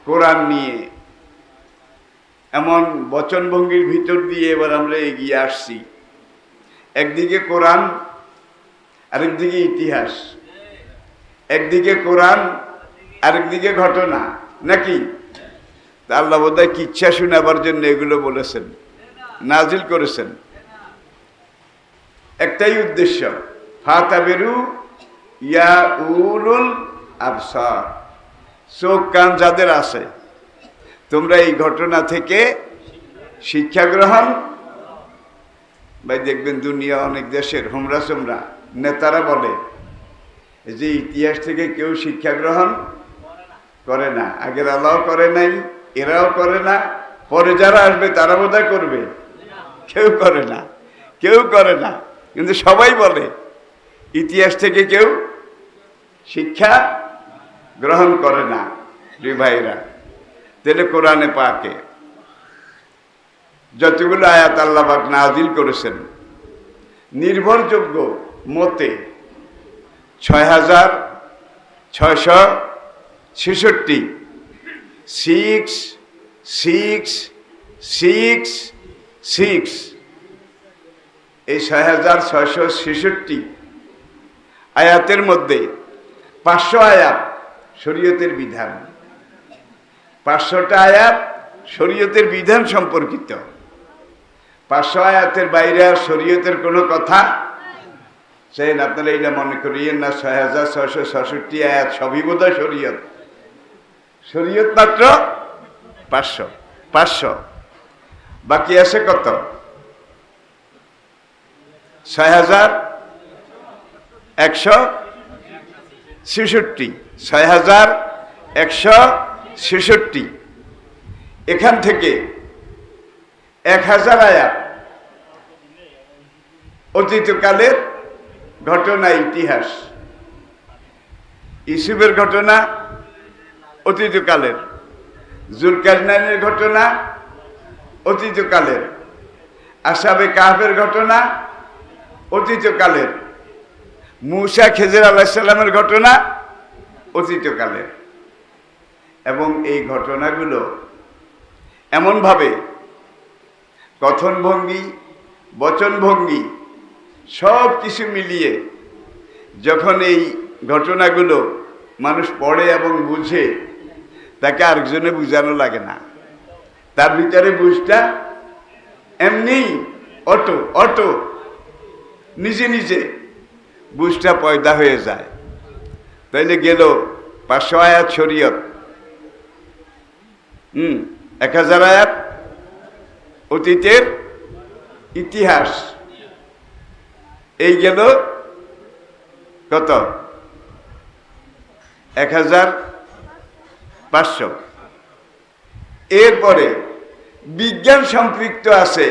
কোরআন নিয়ে এমন বচনভঙ্গির ভিতর দিয়ে এবার আমরা এগিয়ে আসছি। একদিকে কোরআন, আরেকদিকে ইতিহাস। একদিকে কোরআন, আরেকদিকে ঘটনা, নাকি? তা আল্লাহ বোধহয় কিচ্ছা শোনাবার জন্য এগুলো বলেছেন, নাজিল করেছেন। একটাই উদ্দেশ্য, ফাতাবিরু ইয়া উলুল আবসার, চোখ কান যাদের আছে তোমরা এই ঘটনা থেকে শিক্ষা গ্রহণ। ভাই দেখবেন দুনিয়া অনেক দেশের হোমরা সোমরা নেতারা বলে যে ইতিহাস থেকে কেউ শিক্ষা গ্রহণ করে না, আগের আল্লাহ করে নাই, এরাও করে না, পরে যারা আসবে তারা বোধহয় করবে। কেউ করে না, কেউ করে না, কিন্তু সবাই বলে ইতিহাস থেকে কেউ শিক্ষা গ্রহণ করে না। রে ভাইরা, তাহলে কোরআনে পাকে যতগুলো আয়াত আল্লাহ পাক নাজিল করেছেন নির্ভরযোগ্য মতে 6666 666 এই 6666 আয়াতের মধ্যে 500 আয়াত শরীয়তের বিধান, 500টা আয়াত শরীয়তের বিধান সম্পর্কিত। 500 আয়াতের বাইরে আর শরীয়তের কোনো কথা সেই আপনারা এটা মনে করিয়েন না 6666 আয়াত সবই বোধহয় শরীয়ত। শরীয়ত মাত্র 500, বাকি আছে কত? 6166, 6166। এখান থেকে 1000 আয়াত অতীতকালের ঘটনা, ইতিহাস। ইউসুফের ঘটনা অতীতকালের, জুলকারনাইনের ঘটনা অতীতকালের, আসহাবে কাহফের ঘটনা অতীতকালের, মূসা খেজর আলাইহিস সালামের ঘটনা অতীতকালের। এবং এই ঘটনাগুলো এমনভাবে কথনভঙ্গি, বচনভঙ্গি সব কিছু মিলিয়ে যখন এই ঘটনাগুলো মানুষ পড়ে এবং বুঝে, তাকে আরেকজনে বুঝানো লাগে না, তার ভিতরে বুঝটা এমনি অটো নিজে নিজে বুঝটা পয়দা হয়ে যায়। তাইলে গেল 500 আয়াত শরীয়ত, 1000 আয়াত অতীতের ইতিহাস, এই গেল কত? 1500। এরপরে বিজ্ঞান সম্পৃক্ত আছে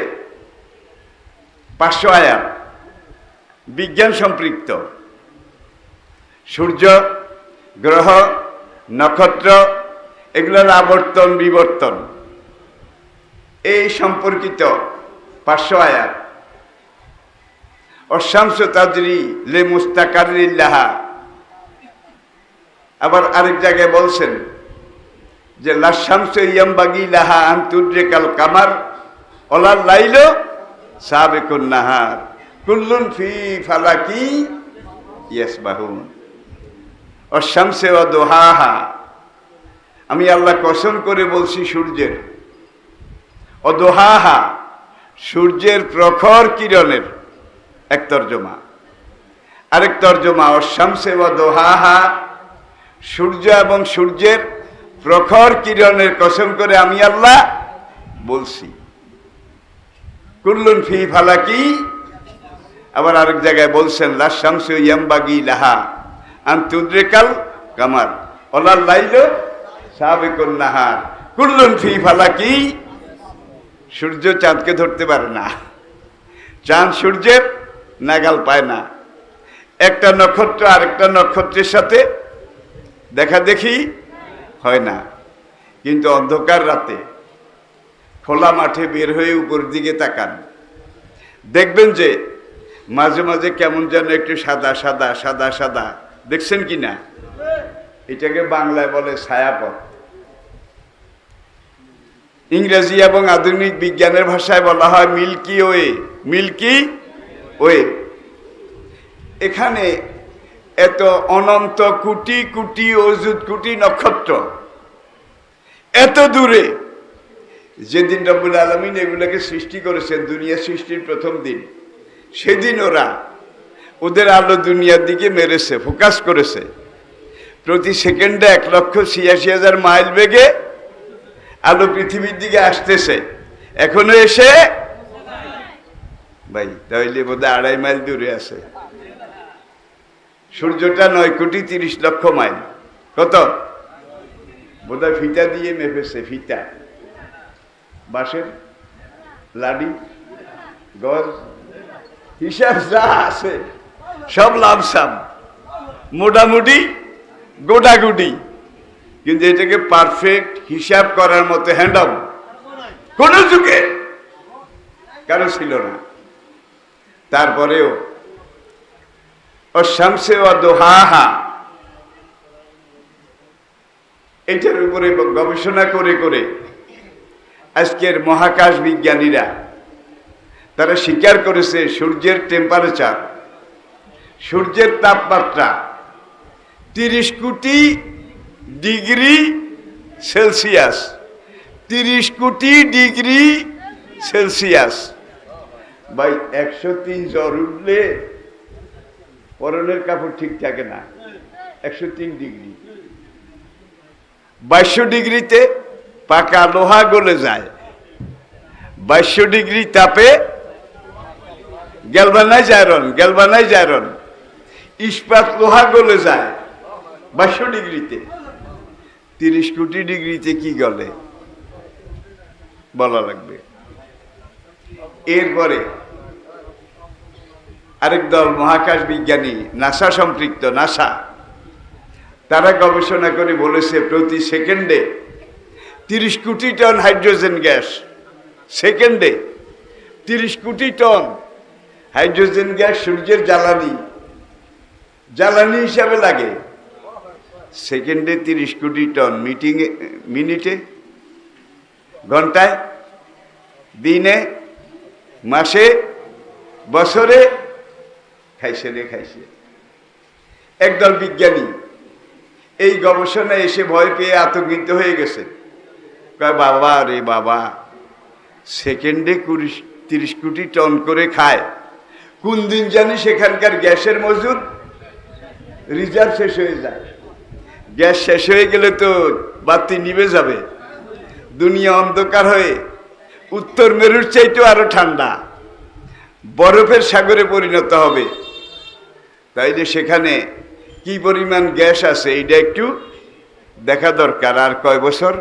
500 আয়াত, বিজ্ঞান সম্পৃক্ত। সূর্য, গ্রহ, নক্ষত্র এগুলোর আবর্তন বিবর্তন এই সম্পর্কিত 500 আয়াত। অশামসু তাজরি লি মুস্তাকাররিন লাহা। আবার আরেক জায়গায় বলছেন যে লাশামসু ইয়ামবাগি লাহা আন তুদরিকাল কামার ওয়ালাল লাইলু সাবিকুন নাহার কুল্লুন ফি ফালাকি ইয়াসবাহুন। অশামসু ওয়া দুহাহা, আমি আল্লাহ কসম করে বলছি সূর্যের, অদোহাহা সূর্যের প্রখর কিরণের এক তর্জমা, আরেক তর্জমা অশামসে ওয়া দোহাহা, সূর্য এবং সূর্যের প্রখর কিরণের কসম করে আমি আল্লাহ বলছি। কুল্লুন ফি ফালাকি, আবার আরেক জায়গায় বলছেন লা শামসু ইয়ামবাগি লাহা আন তুদরিকাল কামার ওয়ালাল লাইলু সাবিকুন নাহার কুল্লুন ফি ফালাকি। সূর্য চাঁদকে ধরতে পারে না, চাঁদ সূর্যের নাগাল পায় না, একটা নক্ষত্র আরেকটা নক্ষত্রের সাথে দেখা দেখি হয় না। কিন্তু অন্ধকার রাতে খোলা মাঠে বের হয়ে উপর দিকে তাকান, দেখবেন যে মাঝে মাঝে কেমন যেন একটু সাদা সাদা সাদা সাদা, দেখছেন কি না? এটাকে বাংলায় বলে ছায়াপথ। ইংরেজি এবং আধুনিক বিজ্ঞানের ভাষায় বলা হয় মিল্কি ওয়ে। Milky way. এখানে এত অনন্ত কোটি কোটি অযুত কোটি নক্ষত্র, এত দূরে, যেদিন রব্বুল আলামিন এগুলোকে সৃষ্টি করেছেন, দুনিয়া সৃষ্টির প্রথম দিন, সেদিন ওরা ওদের আলো দুনিয়ার দিকে মেরেছে, ফোকাস করেছে। প্রতি সেকেন্ডে 1,86,000 মাইল বেগে আলো পৃথিবীর দিকে আসতেছে। এখনো এসে ভাই তাহলে বোধহয় 2.5 মাইল দূরে আছে। সূর্যটা 9,30,00,000 মাইল। কত? বোধহয় ফিতা দিয়ে মেপেছে, ফিতা, বাঁশের লাডি, গজ, হিসাব যা আছে সব লামসাম, মোটামুটি গোটাগুটি, কিন্তু এটাকে পারফেক্ট হিসাব করার মতো হ্যান্ডম কোন যুগে কারো ছিল না। তারপরেও অশামসে ওয়া দুহাহা, এটার উপরে গবেষণা করে করে আজকের মহাকাশ বিজ্ঞানীরা তারা স্বীকার করেছে সূর্যের টেম্পারেচার, সূর্যের তাপমাত্রা 30 কোটি ডিগ্রি সেলসিয়াস। 30 কোটি ডিগ্রি সেলসিয়াস। ভাই 103 জ্বর উঠলে পরনের কাপড় ঠিক থাকে না। 103 ডিগ্রি, 2200 ডিগ্রিতে পাকা লোহা গলে যায়। 2200 ডিগ্রি তাপে গ্যালভানাইজ আয়রন, ইস্পাত লোহা গলে যায় 2200 ডিগ্রিতে। 30 কোটি ডিগ্রিতে কি গলে বলা লাগবে। এরপরে আরেক দল মহাকাশ বিজ্ঞানী, নাসা সম্পৃক্ত, নাসা, তারা গবেষণা করে বলেছে প্রতি সেকেন্ডে 30 কোটি টন হাইড্রোজেন গ্যাস, সেকেন্ডে 30 কোটি টন হাইড্রোজেন গ্যাস সূর্যের জ্বালানি হিসাবে লাগে। সেকেন্ডে 30 কোটি টন, মিনিটে, ঘন্টায়, দিনে, মাসে, বছরে, খাইছে। একদল বিজ্ঞানী এই গবেষণায় এসে ভয় পেয়ে আতঙ্কিত হয়ে গেছে। কয় বাবা রে বাবা, সেকেন্ডে 30 কোটি টন করে খায়, কোন দিন জানি সেখানকার গ্যাসের মজুদ রিজার্ভ শেষ হয়ে যায়। গ্যাস শেষ হয়ে গেলে তো বাতি নিভে যাবে, দুনিয়া অন্ধকার হয়ে উত্তর মেরুর চাইতেও আরো ঠান্ডা, বরফের সাগরে পরিণত হবে। তাইলে সেখানে কি পরিমাণ গ্যাস আছে এটা একটু দেখা দরকার। আর কয় বছর?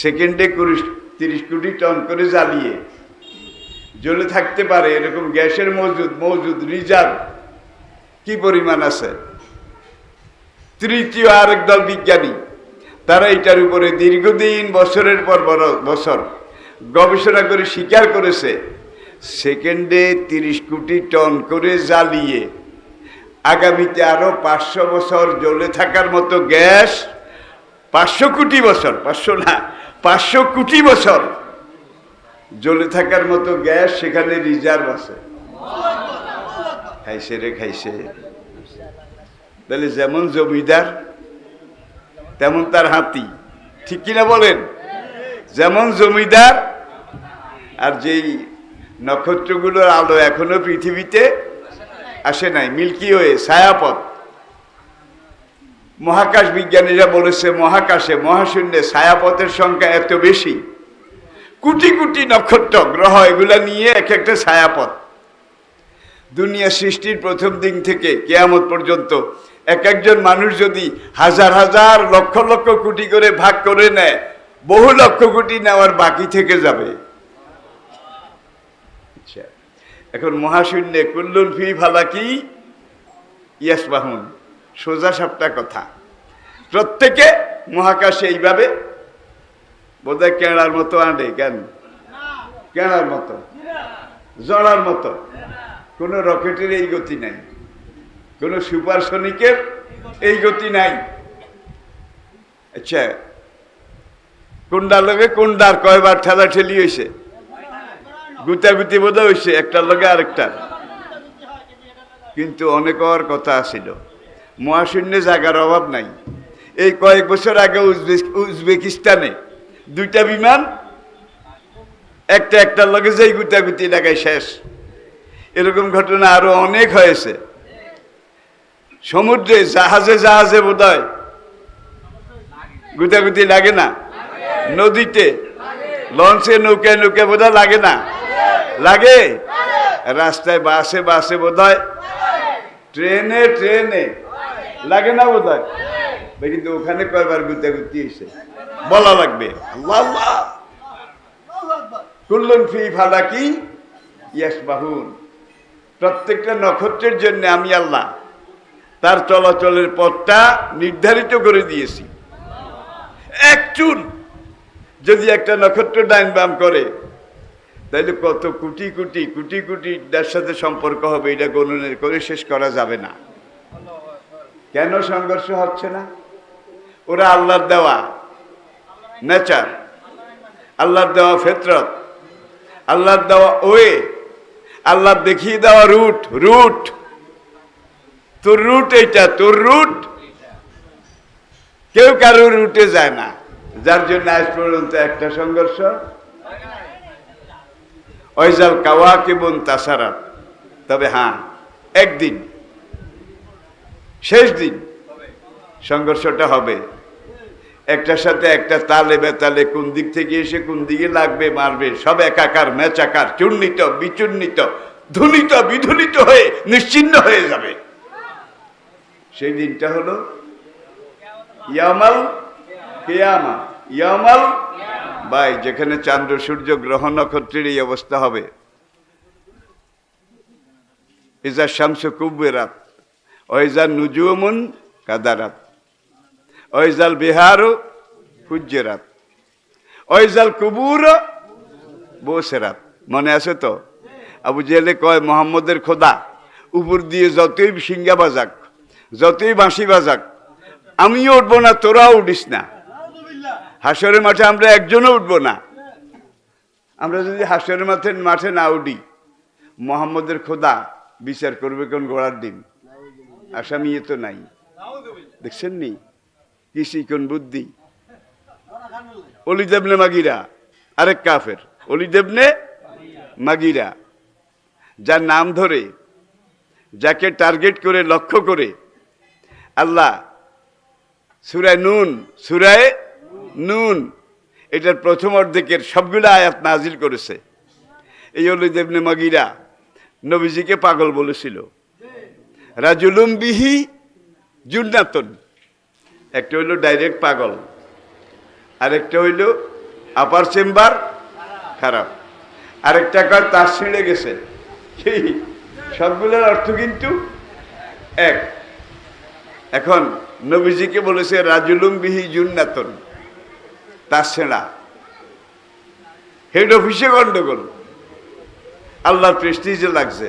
সেকেন্ডে 30 কোটি টন করে জ্বালিয়ে জ্বলে থাকতে পারে এরকম গ্যাসের মজুদ রিজার্ভ কি পরিমাণ আছে। তৃতীয় আরেক দল বিজ্ঞানী, তারা এটার উপরে দীর্ঘদিন বছরের পর বছর গবেষণা করে স্বীকার করেছে সেকেন্ডে 30 কোটি টন করে জ্বালিয়ে আগামীতে আরো 500 বছর জ্বলে থাকার মতো গ্যাস, 500 কোটি বছর, 500 না, 500 কোটি বছর জ্বলে থাকার মতো গ্যাস সেখানে রিজার্ভ আছে। খাইছে। তাহলে যেমন জমিদার তেমন তার হাতি, ঠিক কিনা বলেন? যেমন জমিদার, আর যেই নক্ষত্রগুলোর আলো এখনো পৃথিবীতে আসে নাই, মিল্কি ওয়ে, ছায়াপথ। মহাকাশ বিজ্ঞানীরা বলেছে মহাকাশে, মহাশূন্যে ছায়াপথের সংখ্যা এত বেশি, কোটি কোটি নক্ষত্র, গ্রহ, এগুলা নিয়ে এক একটা ছায়াপথ। দুনিয়া সৃষ্টির প্রথম দিন থেকে কিয়ামত পর্যন্ত একজন মানুষ যদি হাজার হাজার লক্ষ লক্ষ কোটি করে ভাগ করে নেয়, বহু লক্ষ কোটি নেওয়ার বাকি থেকে যাবে। আচ্ছা, এখন মহাশূন্যে কুল্লুন ফি ফালাকি ইয়াসবাহুন, সোজা সাপটা কথা। প্রত্যেকে মহাকাশে এইভাবে বোধহয় কেড়ার মতো আঁটে। কেন? কেড়ার মতো, জড়ার মতো। কোন রকেটের এই গতি নাই, কোন সুপারসনিকের এই গতি নাই। আচ্ছা, কোনটার লগে কোনটার কয়বার ঠেলা ঠেলি হয়েছে, গুতাগুতি বোধ হয়েছে একটার লগে আরেকটার। কিন্তু অনেক হওয়ার কথা ছিল, মহাশূন্যে জায়গার অভাব নাই। এই কয়েক বছর আগে উজবেকিস্তানে 2টা বিমান একটার লগে যেই গুতাগুতি লাগাই শেষ। এরকম ঘটনা আরো অনেক হয়েছে। সমুদ্রে জাহাজে বোধ হয় গুতাগুতি লাগে না, নদীতে লঞ্চে নৌকায় বোধ হয় লাগে না, লাগে রাস্তায় বাসে বোধ হয়, ট্রেনে লাগে না বোধ হয়। কিন্তু ওখানে কয়বার গুতাগুতি হয়েছে বলা লাগবে। আল্লাহ কুল্লুন ফি ফালাকি ইয়াসবাহুন। প্রত্যেকটা নক্ষত্রের জন্য আমি আল্লাহ তার চলাচলের পথটা নির্ধারিত করে দিয়েছি। এক চুল যদি একটা নক্ষত্র ডাইন বাম করে, তাহলে কত কোটি কোটিটার সাথে সম্পর্ক হবে, এটা গণনের করে শেষ করা যাবে না। কেন সংঘর্ষ হচ্ছে না? ওরা আল্লাহর দেওয়া নেচার, আল্লাহর দেওয়া ফেতরত, আল্লাহর দেওয়া ওয়ে, আল্লাহ দেখিয়ে দেওয়া রুট। তোর রুট এইটা, তোর রুট। কেউ কারো রুটে যায় না, যার জন্য আজ পর্যন্ত একটা সংঘর্ষ। ওয়াইজাল কাওয়াকিবুন তাসারাত। তবে হ্যাঁ, একদিন শেষ দিন সংঘর্ষটা হবে। একটার সাথে একটা তালে বেতালে কোন দিক থেকে এসে কোন দিকে লাগবে মারবে, সব একাকার মেচাকার, চূর্ণিত বিচূর্ণিত, ধুনিত বিধুনিত হয়ে নিশ্চিহ্ন হয়ে যাবে। সেই দিনটা হলো ইয়ামাল কিয়ামা। ইয়ামাল ভাই, যেখানে চন্দ্র সূর্য গ্রহ নক্ষত্রের এই অবস্থা হবে। ইজা শামসু কুব্বিরাত ওয়াইজা নুজুমুন কাদারাত ওয়াইজাল বিহারু ফুজ্জিরাত ওয়াইজাল কুবুর বুসিরাত। মনে আছে তো? আবু জেহেল কয় মোহাম্মদের খোদা উপর দিয়ে যতই সিঙ্গা বাজাক, যতই বাঁশি বাজাক, আমিও উঠবো না, তোরাও উঠিস না। হাসরের মাঠে আমরা একজনও উঠবো না। আমরা যদি হাসরের মাঠে না উঠি, মোহাম্মদের খোদা বিচার করবে কোন ঘোড়ার ডিম? আসামি তো নাই, দেখছেন নি কৃষি কোন বুদ্ধি। অলিদ ইবনে মাগিরা আরেক কাফের, অলিদ ইবনে মাগিরা, যার নাম ধরে, যাকে টার্গেট করে, লক্ষ্য করে আল্লাহ সূরায়ে নুন এটার প্রথম অর্ধেকের সবগুলো আয়াত নাজিল করেছে। এই অলিদ ইবনে মাগিরা নবীজিকে পাগল বলেছিল। রাজুলুম বিহি জুন্নাতুন, একটা হইল ডাইরেক্ট পাগল, আরেকটা হইল আপার চেম্বার খারাপ, আরেকটা কয় তার ছিঁড়ে গেছে। সবগুলোর অর্থ কিন্তু এক। এখন নবীজিকে বলেছে রাজুলুম বিহি জুন্নাতুন, তার ছেঁড়া। হেড অফিসে গন্ডগোল, আল্লাহর প্রেস্টিজে লাগছে।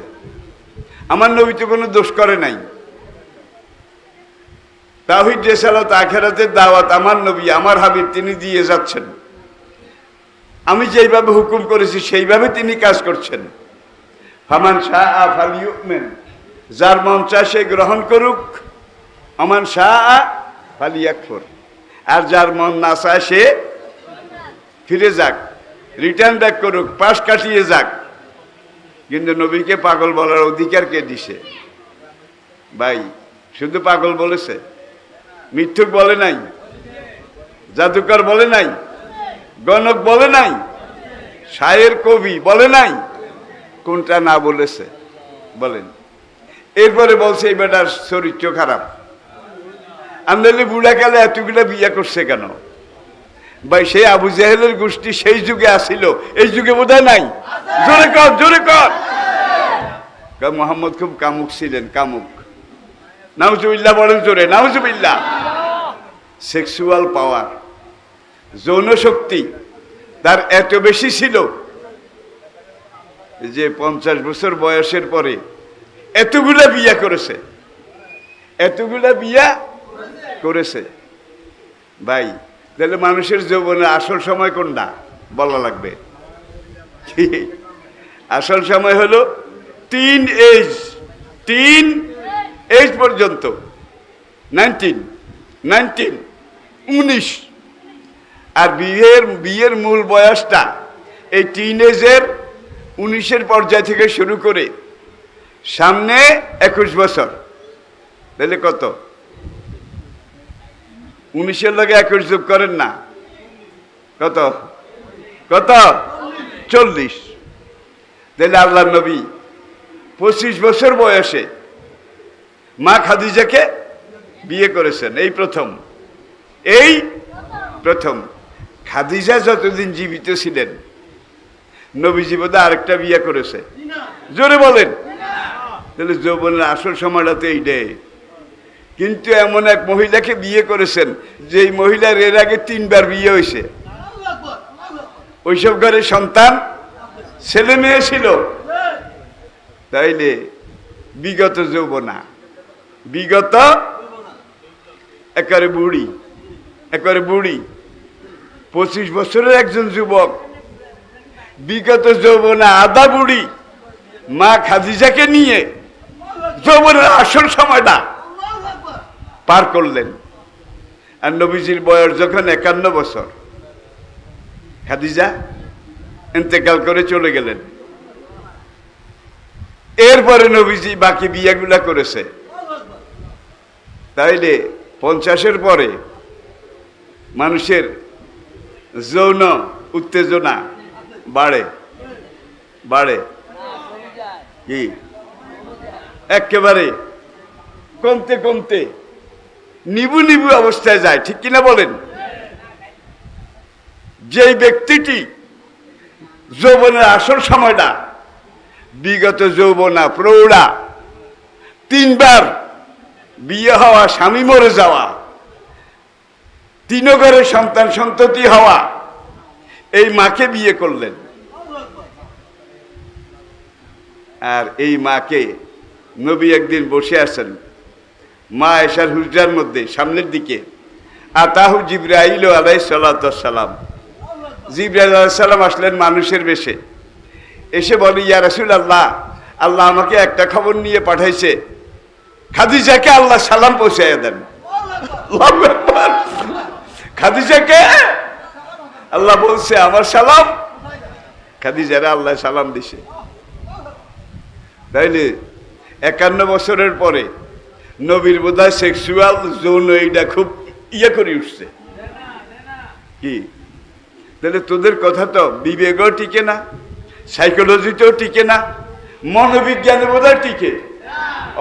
আমার নবী তো কোনো দোষ করে নাই। তাওহীদ রিসালাত আখিরাতের দাওয়াত আমার নবী, আমার হাবিব তিনি দিয়ে যাচ্ছেন। আমি যেইভাবে হুকুম করেছি সেইভাবে তিনি কাজ করছেন। ফামান শাআ ফালিউমিন, যার মন চায় সে গ্রহণ করুক। আমান শাআ ফালিয়াকফুর, আর যার মন না চায় সে ফিরে যাক, রিটার্ন ব্যাক করুক, পাশ কাটিয়ে যাক। কিন্তু নবীকে পাগল বলার অধিকার কে দিছে? ভাই, শুধু পাগল বলেছে, মিথ্যুক বলে নাই, জাদুকর বলে নাই, গণক বলে নাই, শায়ের কবি বলে নাই। কোনটা না বলেছে বলেন? এরপরে বলছে এই বেটার চরিত্র খারাপ। আমদালি বুড়াকালে এতগুলা বিয়ে করছে কেন? ভাই, সেই আবু জাহেলের গোষ্ঠী সেই যুগে আসিল, এই যুগে বোধহয় নাই। জোরে কর, জোরে কর। মোহাম্মদ খুব কামুক ছিলেন, কামুক। নাউজুবিল্লাহ বলেন জোরে, নাউজুবিল্লাহ। সেক্সুয়াল পাওয়ার, যৌন শক্তি তার এত বেশি ছিল যে 50 বছর বয়সের পরে এতগুলা বিয়া করেছে, এতগুলা বিয়া করেছে। ভাই, তাহলে মানুষের যৌবনের আসল সময় কোনটা বলা লাগবে? আসল সময় হলো টিন এজ পর্যন্ত, 19 আর বিয়ের মূল বয়সটা এই টিন এজের 19-এর পর্যায় থেকে শুরু করে সামনে 21 বছর। তাহলে কত? 19-এর লগে 21 যোগ করেন না, কত? 40। তাহলে আল্লাহর নবী 25 বছর বয়সে মা খাদিজাকে বিয়ে করেছেন, এই প্রথম। খাদিজা যতদিন জীবিত ছিলেন নবীজি বোধহয় আরেকটা বিয়ে করেছে, জোরে বলেন। তাহলে যৌবনের আসল সময়টা তো এইটাই। কিন্তু এমন এক মহিলাকে বিয়ে করেছেন যেই মহিলার এর আগে 3বার বিয়ে হয়েছে, ওইসব ঘরে সন্তান ছেলে মেয়ে ছিল। তাইলে বিগত যৌবনা, বিগত একেবারে বুড়ি 25 বছরের একজন যুবক, বিগত যৌবনা আধা বুড়ি মা খাদিজাকে নিয়ে যৌবনের আসল সময়টা পার করলেন। আর নবীজির বয়স যখন 51 বছর, খাদিজা ইন্তেকাল করে চলে গেলেন। এরপরে নবীজি বাকি বিয়েগুলা করেছে। তাইলে 50-এর পরে মানুষের যৌন উত্তেজনা বাড়ে কি একেবারে কমতে নিবু অবস্থায় যায়, ঠিক কিনা বলেন? যেই ব্যক্তিটি যৌবনের আসল সময়টা বিগত যৌবনা প্রৌঢ়া, 3বার বিয়ে হওয়া, স্বামী মরে যাওয়া, 3 ঘরে সন্তান সন্ততি হওয়া, এই মাকে বিয়ে করলেন। আর এই মাকে নবী একদিন বসে আছেন মা আয়েশার হুজরার মধ্যে, সামনের দিকে। আতাহু জিবরাইল আলাইহিস সালাতু সালাম, জিবরাইল আলাইহিস সালাম আসলেন মানুষের বেশে। এসে বলে, ইয়া রাসূলুল্লাহ, আল্লাহ আমাকে একটা খবর নিয়ে পাঠাইছে, খাদিজাকে আল্লাহ সালাম পৌঁছাইয়া দেন। আল্লাহু আকবার। খাদিজাকে আল্লাহ বলছে আমার সালাম, খাদিজারে আল্লাহ সালাম দিছে। তাইলে 51 বছরের পরে নবীর বোধহয় সেক্সুয়াল যৌন এইটা খুব করে উঠছে কি? তাহলে তোদের কথা তো বিবেকও টিকে না, সাইকোলজিতেও টিকে না, মনোবিজ্ঞানে বোধহয় টিকে,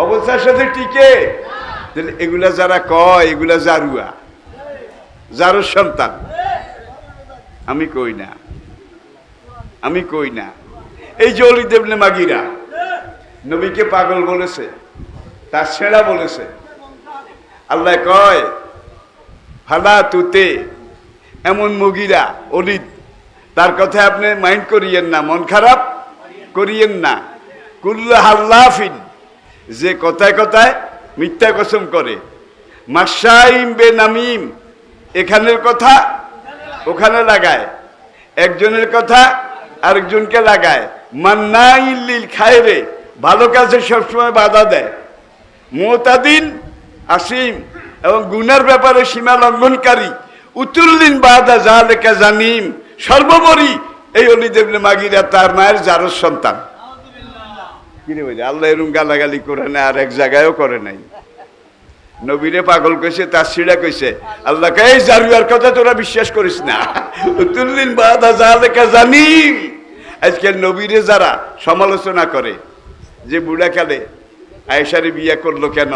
অবস্থার সাথে টিকে। তাহলে এগুলা যারা কয় এগুলা জারুর সন্তান। আমি কই না। এই যে ওলীদ ইবনে মাগিরা নবীকে পাগল বলেছে, তার ছেঁড়া বলেছে। আল্লাহ কয় ফালা তুতে, এমন মুগিরা ওলীদ, তার কথা আপনি মাইন্ড করিয়েন না, মন খারাপ করিয়েন না। কুল্লু হাল্লাফিন, যে কথায় মিথ্যা কসম করে, মাশাইম বে নামিম, এখানের কথা ওখানে লাগায়, একজনের কথা আরেকজনকে লাগায়, মান্নাইল লিল খায়রে, ভালো কাজে সবসময় বাধা দেয়, মুতাদিন আসিম, এবং গুনার ব্যাপারে সীমা লঙ্ঘনকারী, উতুল্লিন বাদা জালেকা জানিম, সর্বোপরি এই ওলীদ ইবনে মাগিরা তার মায়ের জারজ সন্তান। কিরে বলে আল্লাহ এরকম গালাগালি করে না, আর এক জায়গায়ও করে নাই। নবীরে পাগল কইছে, তার সিঁড়া কইছে, আল্লাহকে এই জারুয়ার কথা তোরা বিশ্বাস করিস না, উতুল্লিন বাদা জালেকা জানিম। আজকাল নবীরে যারা সমালোচনা করে যে বুড়াকালে আয়েশারে বিয়ে করলো কেন,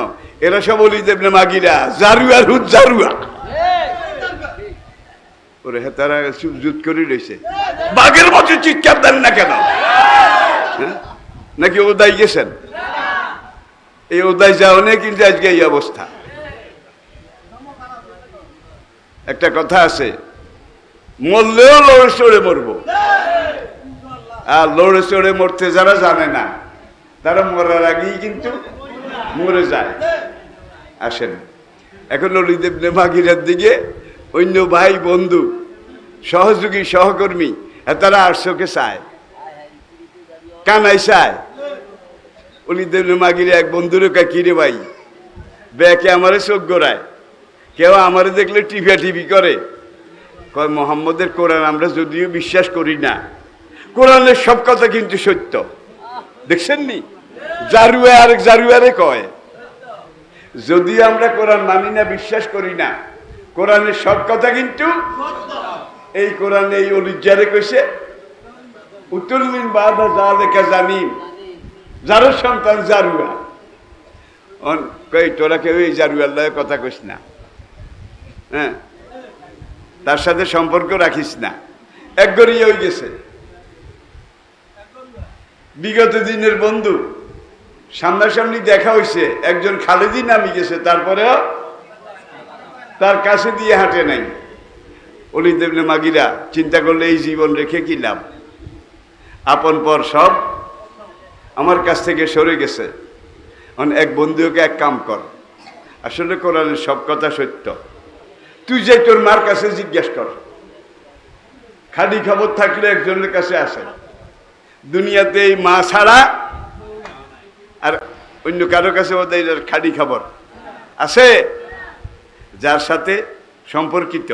এরা সব ওলীদ ইবনে মাগিরা, জারুয়ার হুদ জারুয়া। ওরে হ্যাঁ, তারা জুত করে রয়েছে, বাঘের মতো চিৎকার দেন না কেন? নাকি ওদাই গেছেন? এই ওদাই যাওয়া কিন্তু আজকে এই অবস্থা। একটা কথা আছে, মরলেও লড়ে চড়ে মরবো। আর লড়ে চড়ে মরতে যারা জানে না তারা মরার আগেই কিন্তু মরে যায়। আসেন এখন ওলীদ ইবনে মাগিরার দিকে অন্য ভাই বন্ধু সহযোগী সহকর্মী তারা আর চোখে চায়, কানাই চায়। অলিদের মাগিরে এক বন্ধুরে কয়, কিরে ভাই ব্যাকে আমারে চোখ গোড়ায়, কেউ আমারে দেখলে টিভা টিভি করে। কয় মোহাম্মদের কোরআন আমরা যদিও বিশ্বাস করি না, কোরআনের সব কথা কিন্তু সত্য। দেখছেন নি, জারুয়া আরেক জারুয়ারে কয়, যদিও আমরা কোরআন মানি না, বিশ্বাস করি না, কোরআনের সব কথা কিন্তু এই কোরআন এই অলিজারে কইছে উতুল্লিন বাবা জালেকা জানিন, যার সন্তান জারুয়া। কই তোরা কেউ এই জারুয়ার লয় কথা কইস না, হ্যাঁ, তার সাথে সম্পর্ক রাখিস না। এক গড়িয়ে হয়ে গেছে বিগত দিনের বন্ধু, সামনাসামনি দেখা হয়েছে, একজন খালেদি নামি গেছে, তারপরেও তার কাছে দিয়ে হাঁটে নাই। অলিদ ইবনে মাগিরা চিন্তা করলে এই জীবন রেখে কি লাভ, আপন পর সব আমার কাছ থেকে সরে গেছে। এক বন্ধুকে এক কাম কর, আসলে কোরআনের সব কথা সত্য, তুই যে তোর মার কাছে জিজ্ঞেস কর, খালি খবর থাকলে একজনের কাছে আসে। দুনিয়াতে এই মা ছাড়া আর অন্য কারো কাছে ওদের খালি খবর আছে, যার সাথে সম্পর্কিত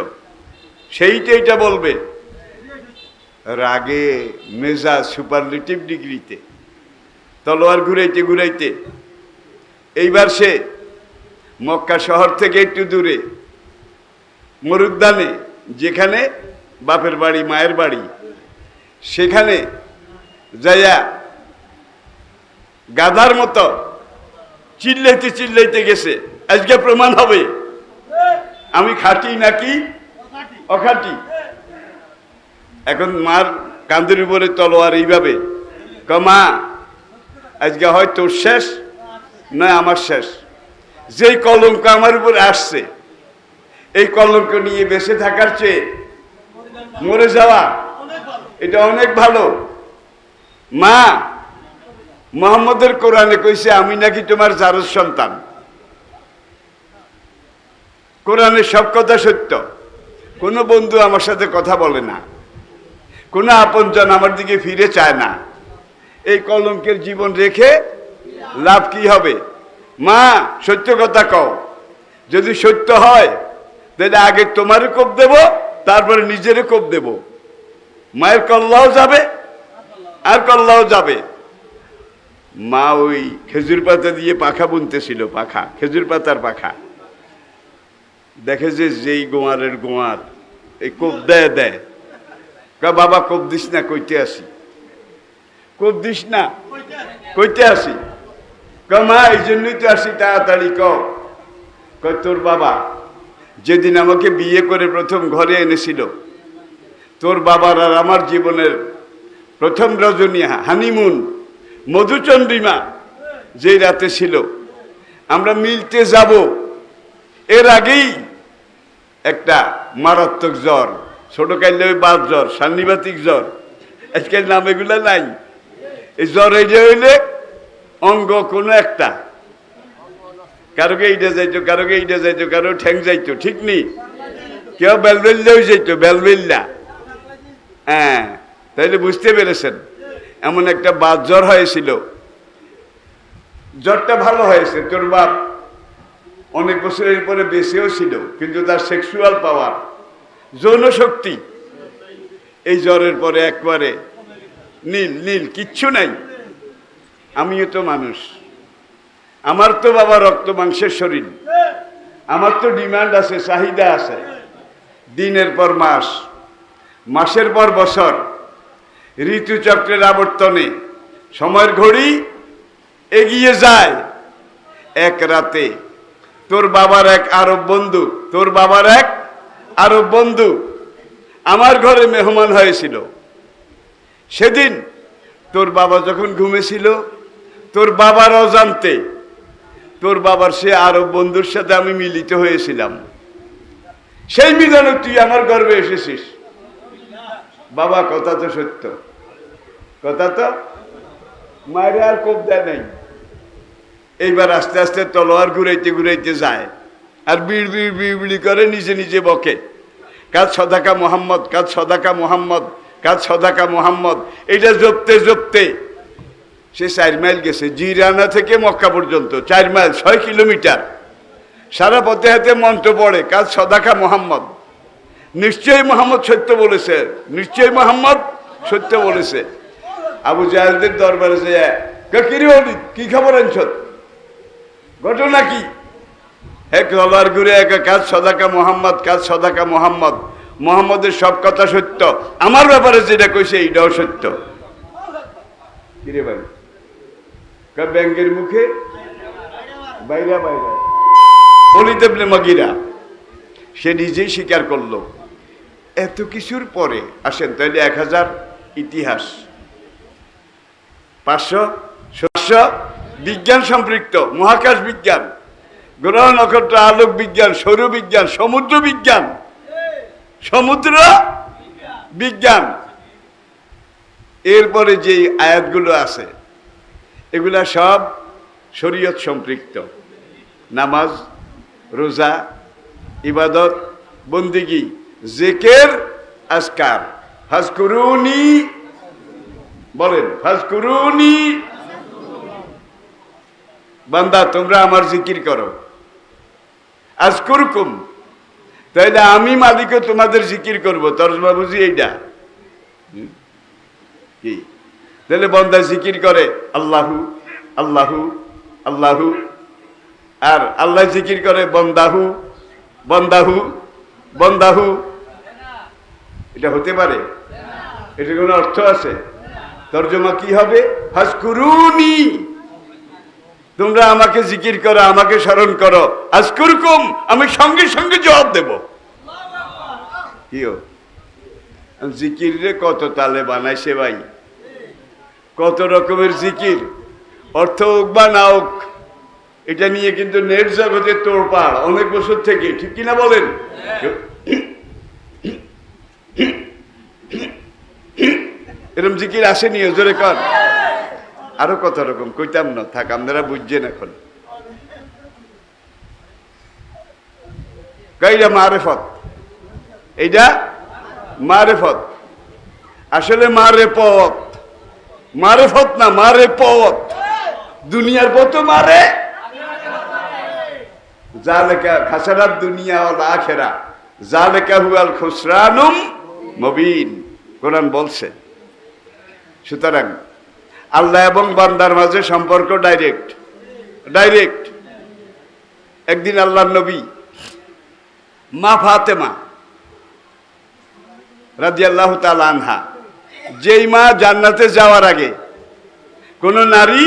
সেইটা এটা বলবে। রাগে মেজাজ সুপারলেটিভ ডিগ্রিতে, তলোয়ার ঘুরাইতে ঘুরাইতে এইবার সে মক্কা শহর থেকে একটু দূরে মরুদ্যানে, যেখানে বাপের বাড়ি মায়ের বাড়ি, সেখানে যাইয়া গাধার মতো চিল্লাইতে চিল্লাইতে গেছে, আজকে প্রমাণ হবে আমি খাঁটি নাকি অখাঁটি। এখন মার কাঁধের উপরে তলোয়ার এইভাবে, মা আজকে হয় তোর শেষ না আমার শেষ। যেই কলঙ্ক আমার উপরে আসছে, এই কলঙ্ক নিয়ে বেঁচে থাকার চেয়ে মরে যাওয়া এটা অনেক ভালো। মা, মুহাম্মদের কোরআনে কইছে আমি নাকি তোমার জারজ সন্তান, কোরআনের সব কথা সত্য। কোনো বন্ধু আমার সাথে কথা বলে না, কোনো আপনজন আমার দিকে ফিরে চায় না, এই কলঙ্কের জীবন রেখে লাভ কি হবে? মা সত্য কথা কও, যদি সত্য হয় তাহলে আগে তোমারও কোপ দেব, তারপরে নিজেরও কোপ দেব। মায়ের কল্লাও যাবে আর কল্লাও যাবে। মা ওই খেজুর পাতা দিয়ে পাখা বুনতেছিল, পাখা, খেজুর পাতার পাখা। দেখে যে যেই গোয়ারের গোয়ার এই কোপ দেয় দেয়, বাবা কোপ দিস না, কইতে আসি। কোপ দিস না, কইতে আসি। মা এই জন্যই তো আসি, তাড়াতাড়ি কয় তোর বাবা যেদিন আমাকে বিয়ে করে প্রথম ঘরে এনেছিল, তোর বাবার আর আমার জীবনের প্রথম রজনী, হানিমুন, মধুচন্দ্রিমা যেই রাতে ছিল, আমরা মিলতে যাব, এর আগেই একটা মারাত্মক জ্বর, ছোট কাইলে ওই বাত জ্বর, সান্নিবাতিক জ্বর, আজকাল নাম এগুলা নাই। এই জ্বর এইটা হইলে অঙ্গ কোনো একটা, কারোকে এইটা যাইতো, কারোকে এইটা যাইতো, কারো ঠ্যাং যাইতো, ঠিক নেই, কেউ বেলবেল্লাও যাইতো, বেলবেল্লা। হ্যাঁ, তাইলে বুঝতে পেরেছেন এমন একটা বাত জ্বর হয়েছিল। জ্বরটা ভালো হয়েছে, তোর বাপ অনেক বছরের পরে বেঁচেও ছিল, কিন্তু তার সেক্সুয়াল পাওয়ার, যৌন শক্তি এই জ্বরের পরে একবারে নীল নীল, কিচ্ছু নাই। আমিও তো মানুষ, আমার তো বাবা রক্ত মাংসের শরীর, আমার তো ডিমান্ড আছে, চাহিদা আছে। দিনের পর মাস, মাসের পর বছর, ঋতুচক্রের আবর্তনে সময়ের ঘড়ি এগিয়ে যায়। এক রাতে তোর বাবার এক আরব বন্ধু, তোর বাবার এক আরব বন্ধু আমার ঘরে মেহমান হয়েছিল। সেদিন তোর বাবা যখন ঘুমেছিল, তোর বাবার অজান্তে তোর বাবার সে আরব বন্ধুর সাথে আমি মিলিত হয়েছিলাম। সেই মিলনে তুই আমার গর্বে এসেছিস। বাবা কথা তো সত্য, কথা তো, মায়ের আর কোপ দেয় নাই। এইবার আস্তে আস্তে তলোয়ার ঘুরাইতে ঘুরাইতে যায়, আর বিড় বিড় বিড় বিড়ি করে নিজে নিজে বকে, কাজ সদাকা মোহাম্মদ, কাজ সদাকা মোহাম্মদ, কাজ সদাকা মোহাম্মদ, এটা জপতে জপতে সে 4 মাইল গেছে। জিরানা থেকে মক্কা পর্যন্ত 4 মাইল, 6 কিলোমিটার। সারা পথে হাতে মন্ত্র পড়ে, কাজ সদাকা মোহাম্মদ। নিশ্চয়ই মোহাম্মদ সত্য বলেছে, নিশ্চয়ই মোহাম্মদ সত্য বলেছে। আবু জাহেলদের দরবারে যে কিরে ওলিদ, কি খবর আনছ, ঘটনা কি? এক তলোয়ার ঘুরে এক, কাজ সদাকা মোহাম্মদ, কাজ সদাকা মোহাম্মদ। মোহাম্মদের সব কথা সত্য, আমার ব্যাপারে যেটা কইছে এইটাও সত্য। কিরে ভাই, ব্যাংকের মুখে বাইরা বাইরা। ওলিদ ইবনে মুগীরা সে নিজেই স্বীকার করলো। এত কিছুর পরে আসেন তাহলে 1000 ইতিহাস, 500 600 বিজ্ঞান সম্পৃক্ত, মহাকাশ বিজ্ঞান, গ্রহ নক্ষত্র, আলোক বিজ্ঞান, সৌর বিজ্ঞান, সমুদ্র বিজ্ঞান, সমুদ্র বিজ্ঞান। এরপরে যে আয়াতগুলো আছে এগুলা সব শরীয়ত সম্পৃক্ত। নামাজ, রোজা, ইবাদত, বন্দিগি, জিকির, আজকার। ফাজকুরুনি, বলেন ফাজকুরুনি, বান্দা তোমরা আমার জিকির করো। আজকুরকুম, তাইলে আমি মালিকও তোমাদের জিকির করব। তরজমা বুঝি এইটা কি? তাহলে বান্দা জিকির করে আল্লাহু আল্লাহু আল্লাহু, আর আল্লাহ জিকির করে বন্দাহু বন্দাহু বন্দাহু। এটা হতে পারে? এটা কোনো অর্থ আছে? তরজমা কি হবে? ফাজকুরুনি, তোমরা আমাকে জিকির করো, আমাকে স্মরণ করো। আজকুরকুম, আমি সঙ্গে সঙ্গে জবাব দেব। কিও জিকির রে কত তালে বানাইছে ভাই, কত রকমের জিকির। অর্থ হোক বা না হোক, এটা নিয়ে কিন্তু নেট জগতে তোড়পাড় অনেক বছর থেকে, ঠিক কিনা বলেন? এরকম জিকির আসেনি, জোরে কর। আরো কত রকম কইতাম না, থাক, আপনারা বুঝছেন এখন। কইটা মারেফত, এইটা মারেফত। আসলে মারেফত, মারেফত না, মারেফত। দুনিয়ার পথ মারে, জালেকা খাসারাত দুনিয়া ওয়াল আখিরা, জালেকা হুয়াল খুসরানুম মুবিন, কোরআন বলছে। সুতরাং আল্লাহ এবং বান্দার মাঝে সম্পর্ক ডাইরেক্ট, ডাইরেক্ট। একদিন আল্লাহর নবী মা ফাতেমা রাদিয়াল্লাহু তাআলা আনহা, যেই মা জান্নাতে যাওয়ার আগে কোন নারী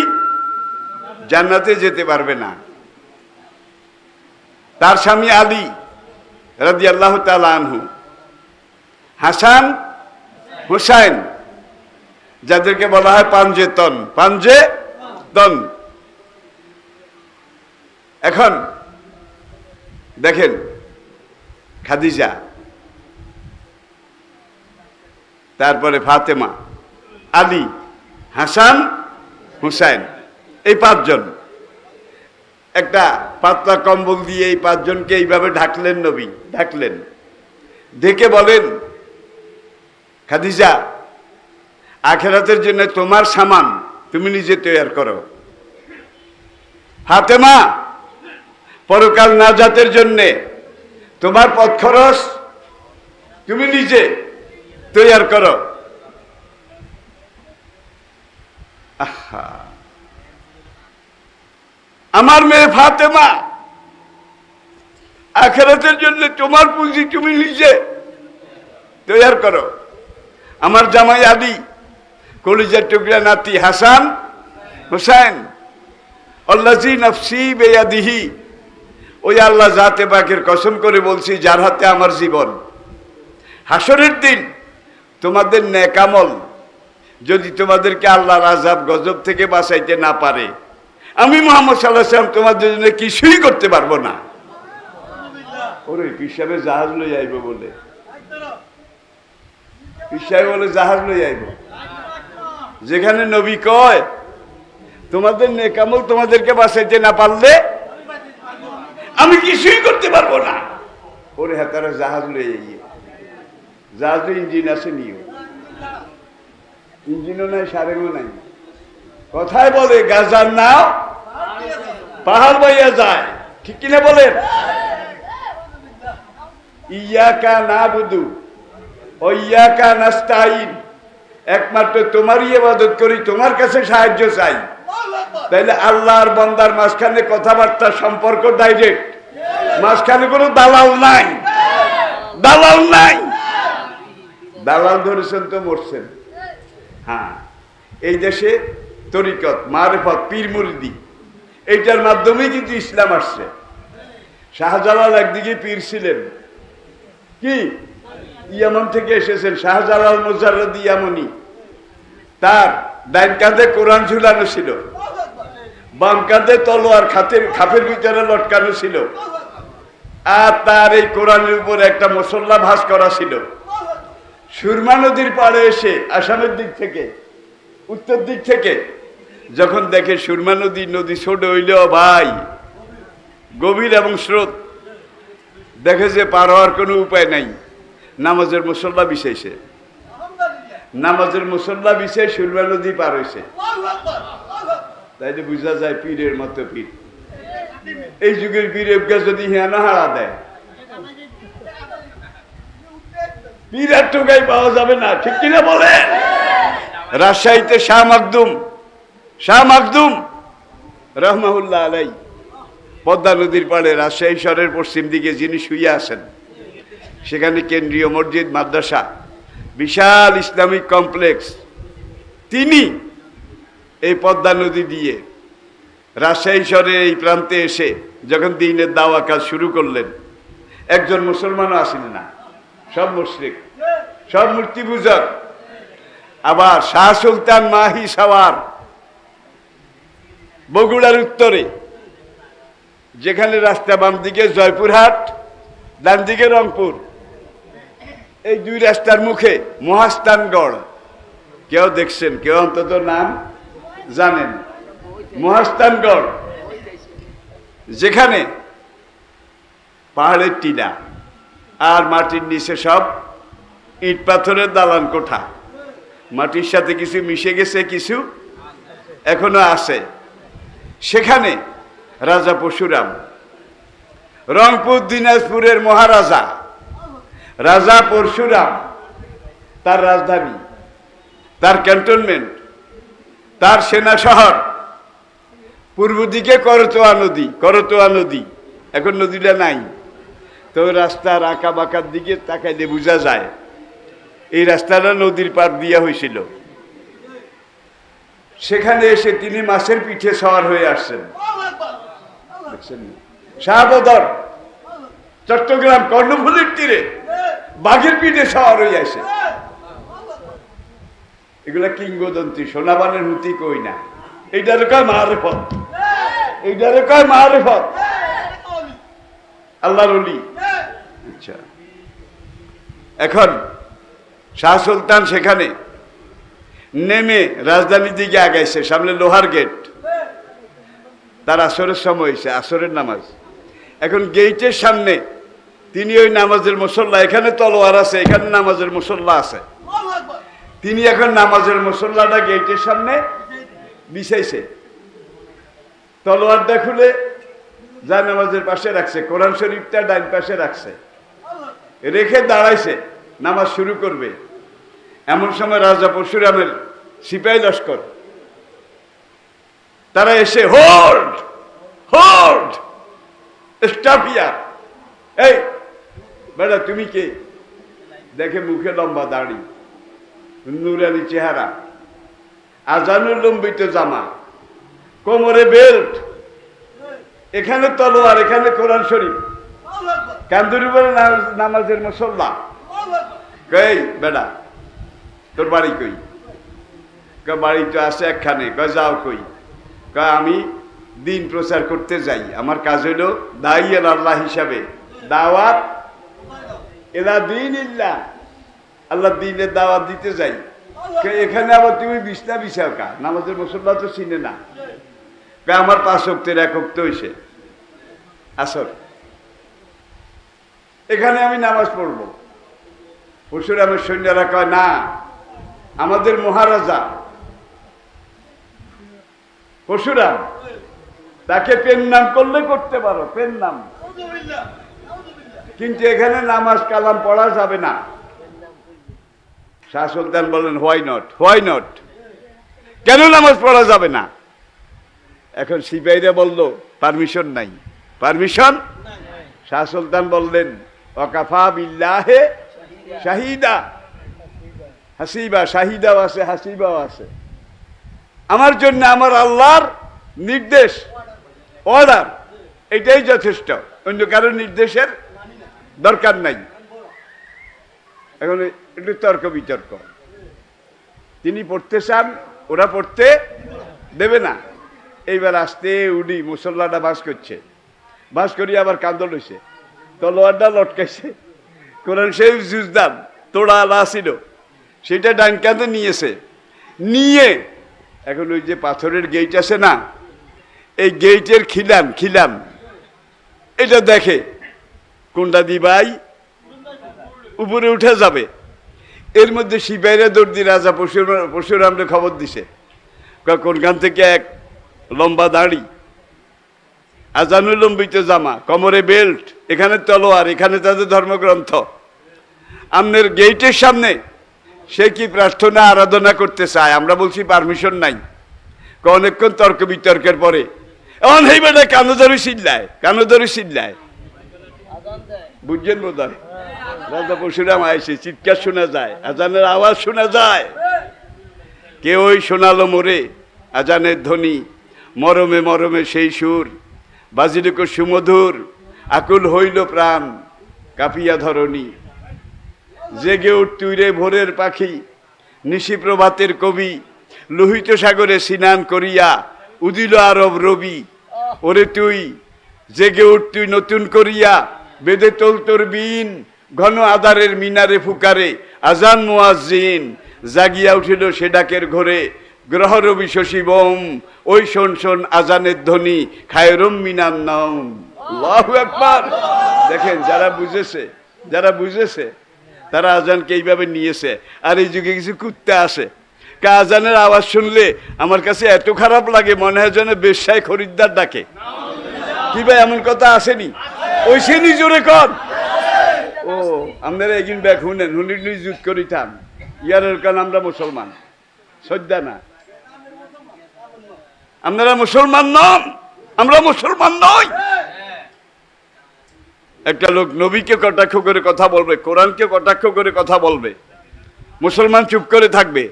জান্নাতে যেতে পারবে না, তার স্বামী আলী রাদিয়াল্লাহু তাআলা আনহু, হাসান, হুসাইন, যাদেরকে বলা হয় পাঞ্জে তন, পাঞ্জে তন। এখন দেখেন খাদিজা, তারপরে ফাতেমা, আলী, হাসান, হুসাইন, এই 5 জন। একটা পাতলা কম্বল দিয়ে এই 5 জনকে এইভাবে ঢাকলেন নবী, ঢাকলেন। দেখে বলেন, খাদিজা, আখিরাতের জন্য তোমার সামান তুমি নিজে তৈরি করো। ফাতেমা, পরকাল নাজাতের জন্য তোমার পথ খরচ তুমি নিজে তৈরি করো। আহা, আমার মেয়ে ফাতেমা, আখিরাতের জন্য তোমার পুঁজি তুমি নিজে তৈরি করো। আমার জামাই আলী, কলিজার টুকরা নাতি হাসান, হুসাইন, আল্লাযী নাফসি বিয়াদিহি, ওই আল্লাহ জাতে পাকের কসম করে বলছি, যার হাতে আমার জীবন। হাসরের দিন তোমাদের নেক আমল যদি তোমাদেরকে আল্লাহর আযাব গজব থেকে বাঁচাইতে না পারে, আমি মুহাম্মদ সাল্লাল্লাহু আলাইহি ওয়াসাল্লাম তোমাদের জন্য কিছুই করতে পারবো না। ওরে পীর সাহেব জাহাজ লই আইব বলে, পীর সাহেব বলে জাহাজ লই আইব। যেখানে নবী কয় তোমাদের নেক আমল তোমাদেরকে বাঁচাইতে না পারলে আমি কিছুই করতে পারবো না, ওরে হাতারা জাহাজ লই আইয়ে। জাহাজে ইঞ্জিন আছে নিও, ইঞ্জিনও নাই সারেও নাই, কথায় বলে গাজার নাও পাহাড় বইয়া যায়, ঠিক কিনা বলেন? ইয়াকা নাবুদু ও ইয়াকা নাস্তাইন, একমাত্র তোমারই ইবাদত করি, তোমার কাছে সাহায্য চাই। তাইলে আল্লাহর বান্দার মাঝখানে কথাবার্তার সম্পর্ক ডাইরেক্ট, মাঝখানে কোনো দালাল নাই, দালাল নাই। দালাল ধরেছেন তো মরছেন। হ্যাঁ, এই দেশে তরিকত, মারেফত, পীর মুরিদি, এইটার মাধ্যমেই কিন্তু ইসলাম আসছে। শাহজালাল একদিকে পীর ছিলেন, কি ইয়ামন থেকে এসেছেন শাহজালাল মুজাররদ ইয়ামনি, তার ডাইন কাঁধে কোরআন ঝুলানো ছিল, বাম কাঁধে তলোয়ার খাপের ভিতরে লটকানো ছিল, আর তার এই কোরআনের উপর একটা মুসল্লা ভাস করা ছিল। সুরমা নদীর পাড়ে এসে আসামের দিক থেকে, উত্তর দিক থেকে যখন দেখে সুরমা নদী ছোট হইল ভাই, গভীর এবং স্রোত, দেখে যে পার হওয়ার কোনো উপায় নাই, নামাজের মুসল্লা বিছাইছে, নামাজের মুসল্লা বিছাই সুরমা নদী পার হয়েছে। তাইলে বুঝা যায় পীরের মতো পীর। এই যুগের পীর যদি হিয়ানা হারা দেয়, পীর আর টোকাই পাওয়া যাবে না, ঠিক কিনা বলে? রাজশাহীতে শাহ মাকদুম রহমাহুল্লাহ আলাই, পদ্মা নদীর পাড়ে রাজশাহী শহরের পশ্চিম দিকে যিনি শুয়ে আছেন, সেখানে কেন্দ্রীয় মসজিদ, মাদ্রাসা, বিশাল ইসলামিক কমপ্লেক্স। তিনি এই পদ্মা নদী দিয়ে রাজশাহী শহরের এই প্রান্তে এসে যখন দ্বীনের দাওয়া কাজ শুরু করলেন, একজন মুসলমানও আসেন না, সব মুশরিক, সব মূর্তি পূজক। আবার শাহ সুলতান মাহি সাওয়ার বগুড়ার উত্তরে, যেখানে রাস্তা বাম দিকে জয়পুরহাট, ডান দিকে রংপুর, এই দুই রাস্তার মুখে মহাস্থানগড়, কেউ দেখছেন, কেউ অন্তত নাম জানেন? মহাস্থানগড়, যেখানে পাহাড়ের টিলা আর মাটির নিচে সব ইট পাথরের দালান কোঠা, মাটির সাথে কিছু মিশে গেছে, কিছু এখনো আছে। সেখানে রাজা পরশুরাম, রংপুর দিনাজপুরের মহারাজা রাজা পরশুরাম, তার রাজধানী, তার ক্যান্টনমেন্ট, তার সেনা শহর, পূর্ব দিকে করতোয়া নদী, এখন নদীটা নাই, তো রাস্তার আঁকা বাঁকার দিকে তাকাইলে বোঝা যায় এই রাস্তাটা নদীর পার দিয়া হয়েছিল। সেখানে এসে তিনি মাছের পিঠে সওয়ার হয়ে আসছেন, দেখছেন? শাহবদর, চট্টগ্রাম কর্ণফুলীর তীরে বাঘের পিঠে সওয়ার হয়ে আসে। এগুলা কিংবদন্তি, সোনাবানের হুতি কই না, এইটার কয় মারেফত, এইটার কয় মারেফত, আল্লাহর ওলি। আচ্ছা, এখন শাহ সুলতান সেখানে নেমে রাজধানীর দিকে আগাইছে, সামনে লোহার গেট, তার আসরের সময় হয়েছে, আসরের নামাজ। এখন গেটের সামনে তিনি ওই নামাজের মুসল্লা, এখানে তলোয়ার আছে, এখানে নামাজের মুসল্লা আছে, তিনি এখন নামাজের মুসল্লাটা গেটের সামনে বিছাইছে, তলোয়ারটা খুলে যা নামাজের পাশে রাখছে, কোরআন শরীফটা ডাইন পাশে রাখছে, রেখে দাঁড়াইছে, নামাজ শুরু করবে। এমন সময় রাজা পরশুরামের সিপাহী লস্কর, তারা এসে হোল্ড হোল্ড স্টপ হিয়ার, এই বেটা তুমি কে? দেখে মুখে লম্বা দাড়ি, নুরানি চেহারা, আজানুর লম্বিত জামা, কোমরে বেল্ট, এখানে তলোয়ার, এখানে কোরআন শরীফ, কান্দুর উপরে নামাজের মুসল্লা। কই বেটা তোর বাড়ি কই? বাড়ি তো আছে একখানে। কয় যাও কই? কয় আমি দিন প্রচার করতে যাই, আমার কাজ হইল দাইয়াল আল্লাহ হিসাবে দাওয়াত এলা দিন ইল্লাহ, আল্লাহ দিনের দাওয়াত দিতে যাই। এখানে আবার তুমি বিছনা বিছাও কা? নামাজের মুসল্লা তো চিনে না। আমার 5 ওয়াক্তের 1 ওয়াক্ত হইছে আসর, এখানে আমি নামাজ পড়বো। পরশুরামের সৈন্যরা কয় না, আমাদের মহারাজা পরশুরাম, তাকে পেন নাম করলে করতে পারো, পেন নাম, কিন্তু এখানে নামাজ কালাম পড়া যাবে না। শাহ সুলতান বললেন হোয়াই নট, হোয়াই নট, কেন নামাজ পড়া যাবে না? এখন সিপাহীরা বলল পারমিশন নাই, পারমিশন। শাহ সুলতান বললেন ওয়াকাফা বিল্লাহে শাহিদা, হাসিবা, শাহিদাও আছে, হাসিবাও আছে। আমার জন্য আমার আল্লাহর নির্দেশ, অর্ডার, এটাই যথেষ্ট, অন্য কারো নির্দেশের দরকার নাই। এখন একটু তর্ক বিতর্ক, তিনি পড়তে চান, ওরা পড়তে দেবে না। এইবার আসতে উডি মুসল্লাটা বাস করছে, বাস করি আবার কান্দ লইছে, তলোয়ারটা লটকাইছে, কোরআন শরীফ জুজদান তোড়া আলা ছিল, সেটা ডান কাঁধে নিয়েছে, নিয়ে এখন ওই যে পাথরের গেট আছে না, এই গেটের খিলান খিলান এটা দেখে কোনটা দিবাই উপরে উঠে যাবে। এর মধ্যে সিপাহীরা দৌড় দিয়ে রাজা পরশুরামকে খবর দিছে, কোনখান থেকে এক লম্বা দাড়ি, আজানুলম্বিত জামা, কোমরে বেল্ট, এখানে তলোয়ার, এখানে তাদের ধর্মগ্রন্থ, আমনের গেটের সামনে সে কি প্রার্থনা আরাধনা করতে চায়? আমরা বলছি পারমিশন নাই। অনেকক্ষণ তর্ক বিতর্কের পরে এমন এই বেটা কানোদরি চিল্লায়, কানোদরি চিল্লায়, বুঝছেন বোধ হয়? রাজা পরশুরাম আইসে, চিৎকার শোনা যায়, আজানের আওয়াজ শোনা যায়, কেউই শোনালো মোরে আজানের ধ্বনি, মরমে মরমে সেই সুর, বাজিলক সুমধুর, আকুল হইল প্রাণ, কাঁপিয়া ধরণী, জেগে উঠতুই রে ভোরের পাখি, নিশি প্রভাতের কবি, লোহিত সাগরে স্নান করিয়া উদিল আরব রবি, ওরে তুই জেগে উঠতুই নতুন করিয়া, বেদে তোল তোর বিন, ঘন আধারের মিনারে ফুকারে, আজান মুয়াজ্জিন, জাগিয়া উঠিল সে ডাকের ঘরে, গ্রহ রবি শশীবম, ওই শোন শোন আজানের ধ্বনি, খায়রম মিনান নাম। আল্লাহু আকবার। দেখেন, যারা বুঝেছে, যারা বুঝেছে তারা আজানকে এইভাবে নিয়েছে। আর এই যুগে কিছু কুত্তা আছে, আজানের আওয়াজ শুনলে আমার কাছে এত খারাপ লাগে, মনে হয় যেন বেশ্যায় খরিদ্দার ডাকে। কি ভাই, এমন কথা আসেনি? ওই সে নিজরে কর। ও আপনারা একদিন ব্যাগ শুনেন, হুনি যুদ্ধ করিতাম, ইয়ারের কারণ আমরা মুসলমান, শ্রদ্ধা না, আপনারা মুসলমান নন, আমরা মুসলমান নই। একটা লোক নবীকে কটাক্ষ করে কথা বলবে, কোরআনকে কটাক্ষ করে কথা বলবে, মুসলমান চুপ করে থাকবে,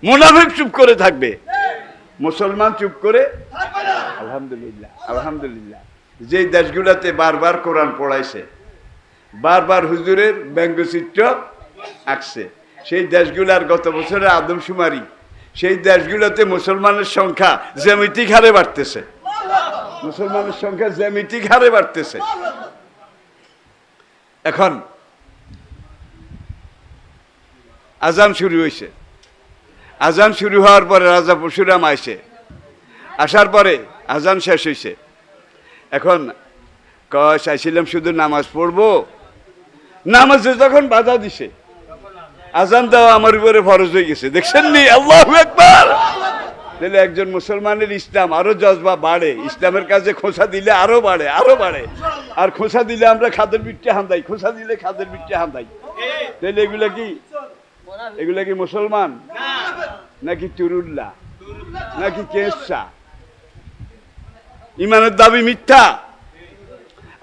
মুনাফিক চুপ করে থাকবে, মুসলমান চুপ করে। আলহামদুলিল্লাহ, আলহামদুলিল্লাহ, যে দেশগুলোতে বারবার কোরআন পড়াইছে, বারবার হুজুরের ব্যঙ্গচিত্র আঁকছে, সেই দেশগুলার গত বছরের আদমশুমারি, সেই দেশগুলোতে মুসলমানের সংখ্যা জ্যামিতিক হারে বাড়তেছে, মুসলমানের সংখ্যা জ্যামিতিক হারে বাড়তেছে। এখন আজান শুরু হয়েছে, আজান শুরু হওয়ার পরে রাজা পরশুরাম আইসে, আসার পরে আজান শেষ হয়েছে। এখন চাইছিলাম শুধু নামাজ পড়বো, নামাজে যখন বাধা দিছে, আজান দেওয়া আমার উপরে ফরজ হয়ে গেছে, দেখছেন নি? আল্লাহু আকবার। তাহলে একজন মুসলমানের ইসলাম আরো জজবা বাড়ে, ইসলামের কাছে খোঁচা দিলে আরো বাড়ে, আরো বাড়ে। আর খোঁচা দিলে আমরা খাদের বিটে হান্দাই, খোঁচা দিলে খাদের বিটে হান্দাই। তাহলে এগুলা কি, এগুলা কি মুসলমান নাকি চুরুল্লাহ নাকি কেসা? ইমানের দাবি মিথ্যা।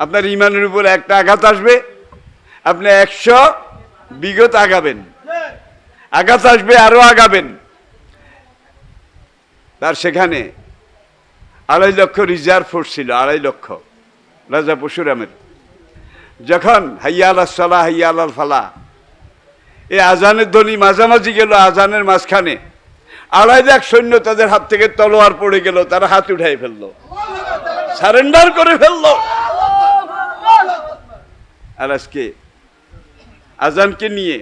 আপনার ইমানের উপর একটা আঘাত আসবে, আপনি 100 বিগত আগাবেন, আঘাত আসবে আরো আগাবেন। তার সেখানে 2.5 লক্ষ রিজার্ভ ফোর্স ছিল, 2.5 লক্ষ রাজা পরশুরামের। যখন হাইয়া আলাস সালাহ হাইয়া আলাল ফালাহ, এই আজানের ধ্বনি মাঝামাঝি গেল, আজানের মাঝখানে 2.5 লাখ সৈন্য তাদের হাত থেকে তলোয়ার পড়ে গেল, তারা হাত উঠাই ফেললো, সারেন্ডার করে ফেললো। আর আজকে আজানকে নিয়ে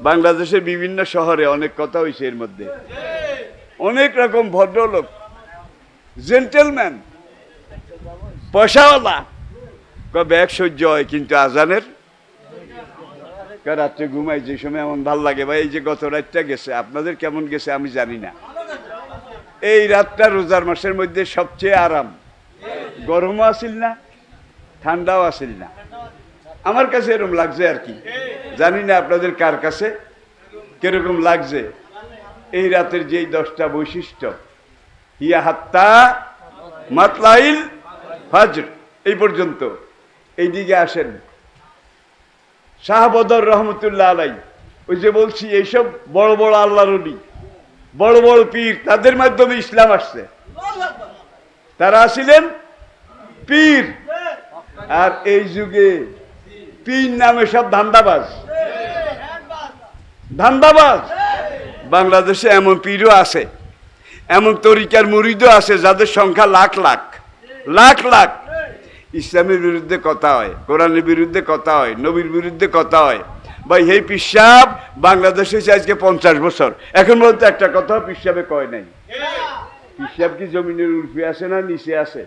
বাংলাদেশের বিভিন্ন শহরে অনেক কথা হয়েছে, এর মধ্যে অনেক রকম ভদ্রলোক, জেন্টেলম্যান, পয়সাওয়ালা ব্যাগ সহ্য হয়, কিন্তু আজানের রাত্রে ঘুমাই যে সময় এমন ভাল লাগে ভাই, এই যে গত রাতটা গেছে আপনাদের কেমন গেছে আমি জানি না। এই রাতটা রোজার মাসের মধ্যে সবচেয়ে আরাম, গরমও আসিল না ঠান্ডাও আসিল না, আমার কাছে এরকম লাগছে আর কি। জানি না আপনাদের কার কাছে কিরকম লাগছে। এই রাতের যেই 10টা বৈশিষ্ট্য, হিয়া হাত্তা মাতলাইল ফাজর, এই পর্যন্ত। এইদিকে আসেন, শাহ বদর রহমতুল্লাহ আলাই, ওই যে বলছি এইসব বড় বড় আল্লাহর ওলি, বড় বড় পীর, তাদের মাধ্যমে ইসলাম আসছে। তারা ছিলেন পীর, আর এই যুগে পীর নামে সব ধান্দাবাজ। ধান্দাবাজ বাংলাদেশে এমন পীরও আছে, এমন তরিকার মুরিদও আছে যাদের সংখ্যা লাখ লাখ লাখ লাখ। ইসলামের বিরুদ্ধে কথা হয়, কোরআনের বিরুদ্ধে কথা হয়, নবীর বিরুদ্ধে কথা হয়। ভাই এই পিসাব বাংলাদেশে আজকে 50 বছর, এখন বলতে একটা কথা পিসাবে কয় নাই। পিসাব কি জমিনের উর্ফে আছে না নিচে আছে?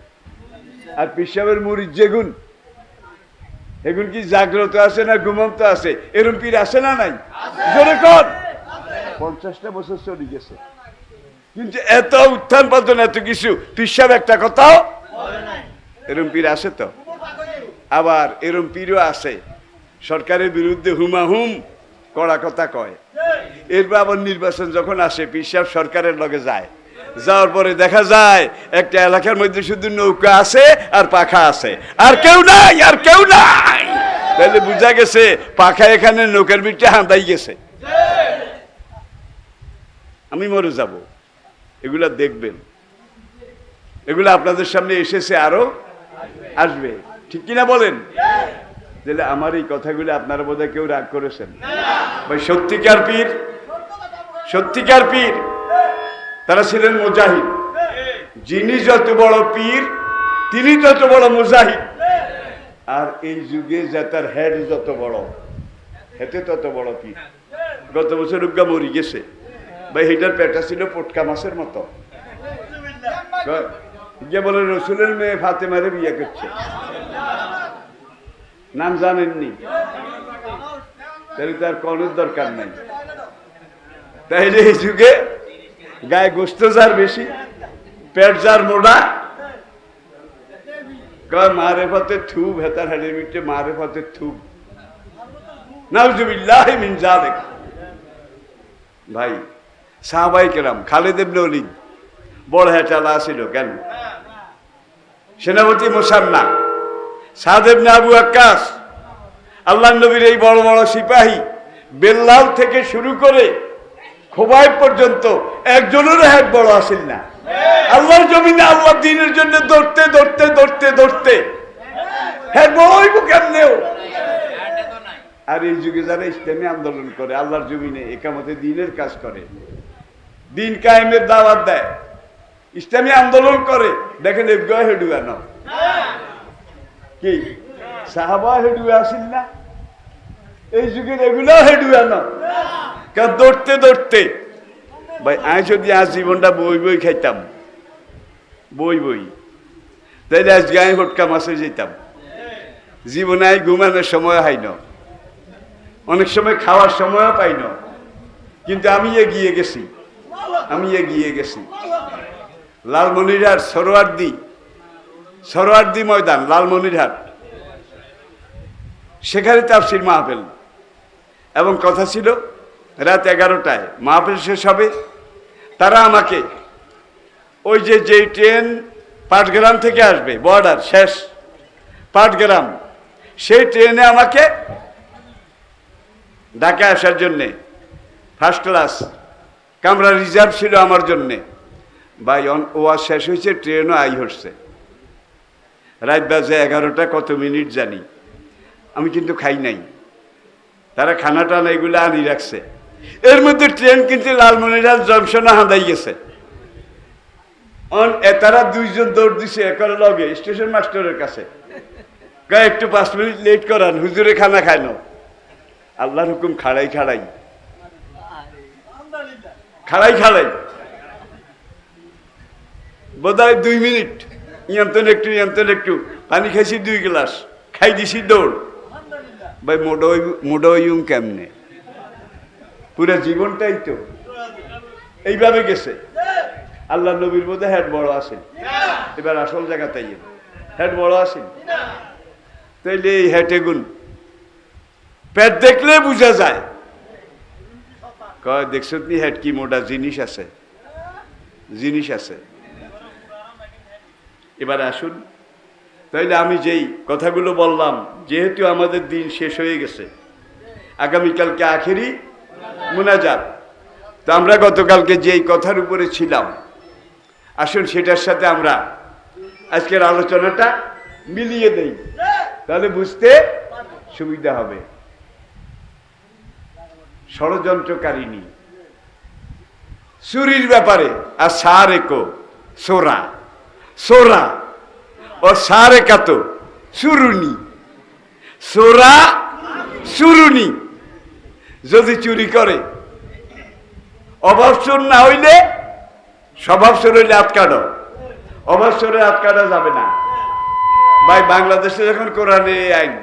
আর পিসাবের মুরিদ যেগুন, এগুন কি জাগ্রত আছে না ঘুমন্ত আছে? এরম পীর আছে না নাই? জোরে কর। 50টা বছর চলে গেছে, কিন্তু এত উত্থান পতন, এত কিছু, পিসাব একটা কথাও। এরম পীর আছে তো। আবার এরম পীরও আছে সরকারের বিরুদ্ধে হুমাহুম কড়া কথা কয়। এরপর আবার নির্বাচন যখন আসে, পিসাব সরকারের লগে যায়, যাওয়ার পরে দেখা যায় একটা এলাকার মধ্যে শুধু নৌকা আছে আর পাখা আছে, আর কেউ নাই, আর কেউ নাই। তাহলে বুঝা গেছে পাখা এখানে নৌকার বিটে হাঁদাই গেছে। আমি মরে যাব, এগুলা দেখবেন, এগুলো আপনাদের সামনে এসেছে, আরো আসবে, ঠিক কিনা বলেন? তাহলে আমার এই কথাগুলো আপনারা বোধহয় কেউ রাগ করেছেন? ভাই সত্যিকার পীর, সত্যিকার পীর তারা ছিলেন মুজাহিদ। যিনি যত বড় পীর তিনি তত বড় মুজাহিদ। আর এই যুগে যে তার হেড যত বড়, হেতে তত বড় পীর। গত বছর উজ্ঞা মরি গেছে ভাই, হেটার পেটা ছিল পটকা মাছের মতো। যে বলে রসুলের মেয়ে ফাতেমারে বিয়ে করছে, নাম জানেননি, তাহলে তার কনের দরকার নাই। তাইলে এই যুগে গায়ে গোস্ত যার বেশি, পেট যার মোটা, মারে ফতে থু, ভেতার হাড়ির মিটে মারে ফতে থু, নাউজুবিল্লাহি মিন যালিক। ভাই সাহাবাই কেরাম, খালিদ ইবনে ওলীদ বড় হেটালা ছিল কেন? সেনাপতি মুসান্না, সাদ ইবনে আবু ওয়াক্কাস, আল্লাহর নবীর এই বড় বড় সিপাহী, বেল্লাল থেকে শুরু করে খোবাইব পর্যন্ত একজনেরও হেড বড় আসিল না। আল্লাহর জমিনে আল্লাহ দ্বীনের জন্য দৌড়তে দৌড়তে দৌড়তে দৌড়তে হেড বড় হইব কেমনেও। আর এই যুগে যারা ইসলামী আন্দোলন করে, আল্লাহর জমিনে একামতে দ্বীনের কাজ করে, দিন কায়েমের দাওয়াত দেয়, ইসলামী আন্দোলন করে, দেখেন এগুলো হেডুয়ানো কি সাহাবা হেডুয়া আসিল না? এই যুগের এগুলো হেডুয়ানো, কারণ দৌড়তে দৌড়তে। ভাই আমি যদি আজ জীবনটা বই বই খাইতাম, বই বই, তাইলে আজ গায়ে হটকা মাছে যেতাম। জীবনে ঘুমানোর সময় হয় না, অনেক সময় খাওয়ার সময়ও পাই না, কিন্তু আমি এগিয়ে গেছি, আমি এগিয়ে গেছি। লালমনিরহাট সরোয়ার্দি ময়দান, লালমনিরহাট, সেখানে তাফসীর মাহফিল, এবং কথা ছিল রাত 11টায় মাহফিল শেষ হবে। তারা আমাকে ওই যে ট্রেন পাটগ্রাম থেকে আসবে, বর্ডার শেষ পাটগ্রাম, সেই ট্রেনে আমাকে ঢাকা আসার জন্যে ফার্স্ট ক্লাস কামরা রিজার্ভ ছিল আমার জন্যে। ভাই ওয়াজ শেষ হয়েছে, ট্রেনও আই হচ্ছে, রাত বাজে 11টা কত মিনিট জানি, আমি কিন্তু খাই নাই। তারা খানা টানা এগুলো আনি রাখছে, এর মধ্যে ট্রেন কিন্তু লালমনিরহাট জংশনে হাঁদাই গেছে। তারা দুইজন দৌড় দিছে একর লগে স্টেশন মাস্টারের কাছে, একটু 5 মিনিট লেট করান, হুজুরে খানা খায় না। আল্লাহর হুকুম, খাড়াই খাড়াই খাড়াই খাড়াই বোধহয় 2 মিনিট, ইয়ান্তন একটু ইয়ান্তন একটু, পানি খাইছি 2 গ্লাস, খাই দিছি দৌড়। ভাই মোডইম কেমনে? পুরো জীবনটাই তো এইভাবে গেছে। আল্লাহ নবীর মধ্যে হেড বড় আসেন, এবার আসল জায়গা তাই হেড বড় আসেন। তাইলে এই হেঁটে গুণ পেট দেখলে বোঝা যায়। কয় দেখছ নি হেড কি মোটা জিনিস আছে, জিনিস আছে। এবার আসুন, তাইলে আমি যেই কথাগুলো বললাম, যেহেতু আমাদের দিন শেষ হয়ে গেছে, আগামীকালকে আখেরি মুনাজাত, তো আমরা গতকালকে যেই কথার উপরে ছিলাম, আসুন সেটার সাথে আমরা আজকের আলোচনাটা মিলিয়ে দেই, তাহলে বুঝতে সুবিধা হবে। ষড়যন্ত্রকারিণী চুরির ব্যাপারে, আর সারেকো সোরা, সোরা ও সারেকাতো চুরুনি, সোরা চুরুনি। যদি চুরি করে, অভাবসর না হইলে, স্বভাবসর হইলে হাত কাটো, অভাবসরে হাত কাটা যাবে না। ভাই বাংলাদেশে যখন কোরআনে আইন,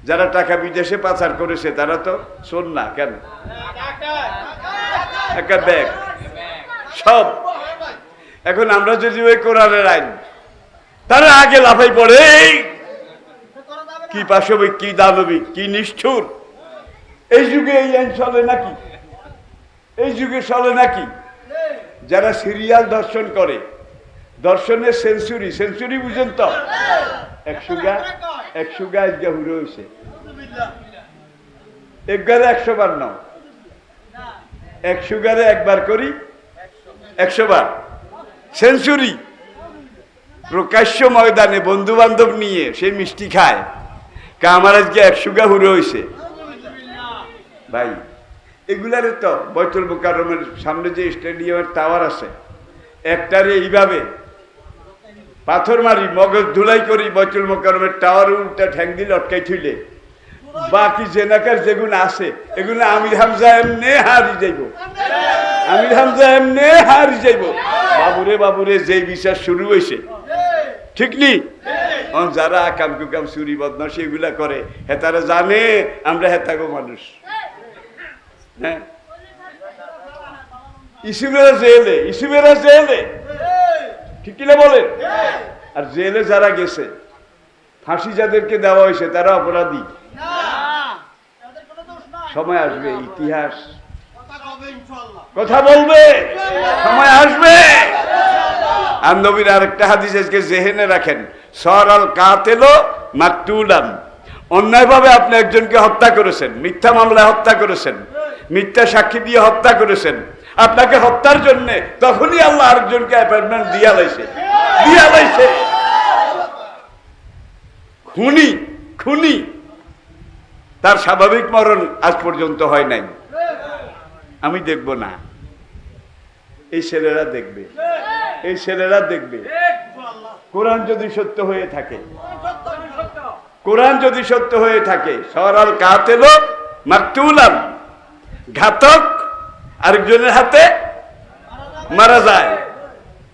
যারা টাকা বিদেশে পাচার করেছে তারা তো শোন না কেন, একটা ব্যাগ সব। এখন আমরা যদি ওই কোরআনের আইন, তারা আগে লাফাই পড়ে, কি পাশবিক, কি দানবিক, কি নিষ্ঠুর। এই যুগে এই আইন চলে নাকি? এই যুগে চলে নাকি? যারা সিরিয়াল দর্শন করে, দর্শনের সেঞ্চুরি, সেঞ্চুরি বুঝেন তো, 100 গা আজকে হুড়ে হয়েছে, একবারে 100 বার নাও, 100 গারে একবার করি 100 বার সেঞ্চুরি। প্রকাশ্য ময়দানে বন্ধু বান্ধব নিয়ে সে মিষ্টি খায়, আমার আজকে 100 গা হুড়ে হয়েছে। ভাই এগুলারে তো বাইতুল মুকাররমের সামনে যে স্টেডিয়ামের টাওয়ার আছে, একটারে এইভাবে পাথর মারি, মগজ ধুলাই করি, বাইতুল মুকাররমের টাওয়ার উল্টা ঠ্যাং দিলে অটকাই থইলে, বাকি জেনাকার যেগুলো আছে এগুলো আমির হামজা এমনি হারি যাইব, আমির হামজা এমনি হারি যাইব। বাবুরে বাবুরে যে বিচার শুরু হয়েছে, ঠিক নি? যারা আকাম কুকাম চুরি বদমাশি এগুলা করে, হেতারা জানে আমরা হেতাগো মানুষ। হ্যাঁ, ইসুমেরা জেলে, ইসুমেরা জেলে, ঠিক কিনা বলেন? আর জেলে যারা গেছে, ফাঁসি যাদেরকে দেওয়া হয়েছে তারা অপরাধী। সময় আসবে, ইতিহাস কথা বলবে, সময় আসবে। আর নবীর আরেকটা হাদিস আজকে জেহেনে রাখেন, সরাল কাতেলো মাকতুলান। অন্যায়ভাবে আপনি একজনকে হত্যা করেছেন, মিথ্যা মামলায় হত্যা করেছেন, মিথ্যা সাক্ষী দিয়ে হত্যা করেছেন, আপনাকে হত্যার জন্য তখনই আল্লাহ আরেকজনকে অ্যাপয়েন্টমেন্ট দিয়া লাইছে, দিয়া লাইছে। খুনি, খুনি তার স্বাভাবিক মরণ আজ পর্যন্ত হয় নাই। আমি দেখব না, এই ছেলেরা দেখবে, এই ছেলেরা দেখবে। কোরআন যদি সত্য হয়ে থাকে, কোরআন যদি সত্য হয়ে থাকে, সরাল কাতেলো মাকতুলান, ঘাতক আরেকজনের হাতে মারা যায়,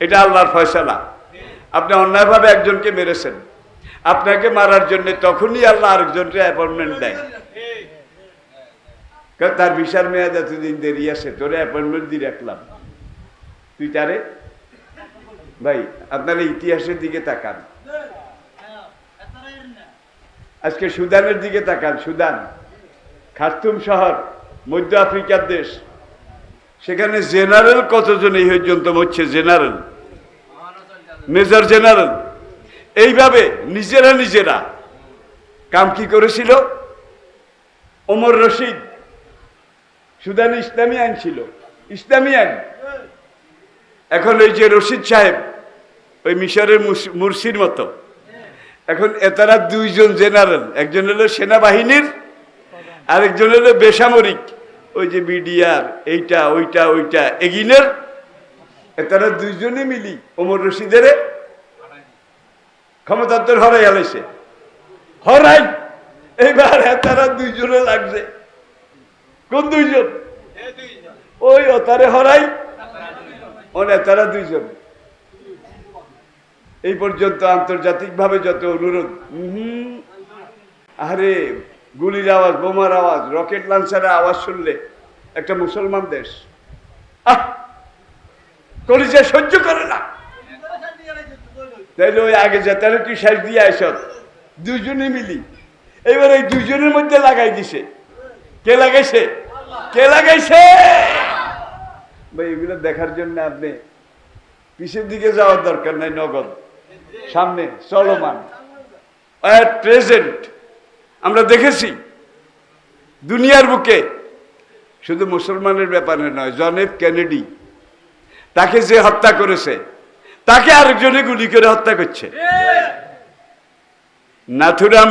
এটা আল্লাহর ফয়সালা। আপনি অন্যায়ভাবে একজনকে মেরেছেন, আপনাকে মারার জন্য তখনই আল্লাহ আরেকজনকে অ্যাপয়েন্টমেন্ট দেয়। তার ভিসার মেয়াদ এতদিন দেরি আছে, তোরে অ্যাপয়েন্টমেন্ট দিয়ে রাখলাম, তুই তারে। ভাই আপনারা ইতিহাসের দিকে তাকান, আজকে সুদানের দিকে তাকান। সুদান, খার্তুম শহর, মধ্য আফ্রিকার দেশ, সেখানে জেনারেল কতজন এই পর্যন্ত মরছে, জেনারেল, মেজর জেনারেল। এইভাবে নিজেরা নিজেরা কাম কি করেছিল? ওমর রশিদ, সুদানে ইসলামী আইন ছিল, ইসলামী আইন। এখন ওই যে রশিদ সাহেব, ওই মিশরের মুরসির মতো, এখন এতারা দুইজন জেনারেল, একজন হলো সেনাবাহিনীর, আরেকজন হলো বেসামরিক, ওই যে বিডিআর, এইটা ওইটা ওইটা এগিনের, এতারা দুইজনে মিলি ওমর রশিদের ক্ষমতান্তর হরাই আলাইছে, হরাই। এইবার এতারা দুইজনে লাগছে। কোন দুইজন? ওই অতারে হরাই, ও নেতারা দুইজন। এই পর্যন্ত আন্তর্জাতিক ভাবে যত অনুরোধ, আরে গুলির আওয়াজ, বোমার আওয়াজ, রকেট লঞ্চারের আওয়াজ শুনলে একটা মুসলমান দেশ কলিজা সহ্য করে না। তাইলে ওই আগে যা, তাহলে তুই শেষ দিয়ে আইস, দুজনে মিলি এবার এই দুজনের মধ্যে লাগাই দিছে। কে লাগাইছে? কে লাগাইছে? ভাই এগুলো দেখার জন্য আপনি পিছের দিকে যাওয়ার দরকার নাই, নগদ সামনে চলমান এট প্রেজেন্ট আমরা দেখেছি দুনিয়ার বুকে। শুধু মুসলমানের ব্যাপারে নয়, জন এফ কেনেডি তাকে যে হত্যা করেছে তাকে আরেকজনে গুলি করে হত্যা করছে। নাথুরাম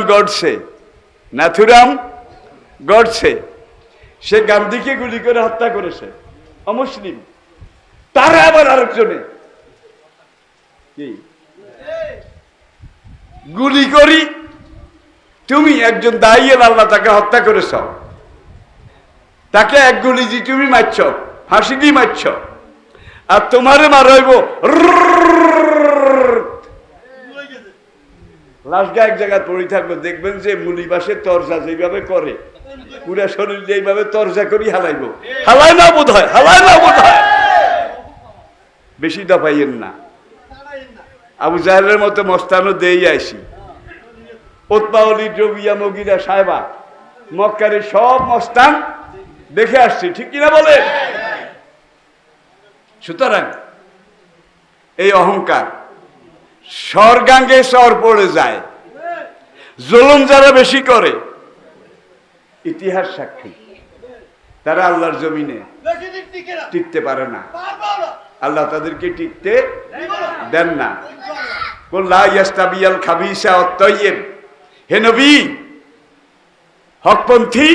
গডসে সে গান্ধীকে গুলি করে হত্যা করেছে, অমুসলিম। তারা আবার আরেকজনে কি গুলি করি, তুমি একজন দায়ী, আল্লাহ তাকে হত্যা করেছ, তাকে এক গুলি দিয়ে তুমি মারছ, ফাঁসি দিয়ে মারছ, আর তোমারে মারাইব লাশটা এক জায়গায় পড়ে থাকবে। দেখবেন যে মুলিবাসের তরজা যেভাবে করে, পুরা শরীর যেভাবে তরজা করি হালাইব, হালায় না বোধ হয়, বেশি দফাইয়েন না। আবু জাহেলের মতো মস্তানও দেই আইসি, ওতবাউলি ডবিয়া মগিরা সাহেবা মক্কারের সব মস্তান দেখে আসছি, ঠিক কিনা বলে? সুতরাং এই অহংকার স্বর্গাঙ্গে সর পড়ে যায়। জুলুম যারা বেশি করে, ইতিহাস সাক্ষী, তারা আল্লাহর জমিনে টিকতে পারে না, আল্লাহ তাদেরকে টিকতে দেন না। লা ইয়াস্তাবিয়াল খাবিসা ওয়াত তাইয়্যিব, হে নবী, হকপন্থী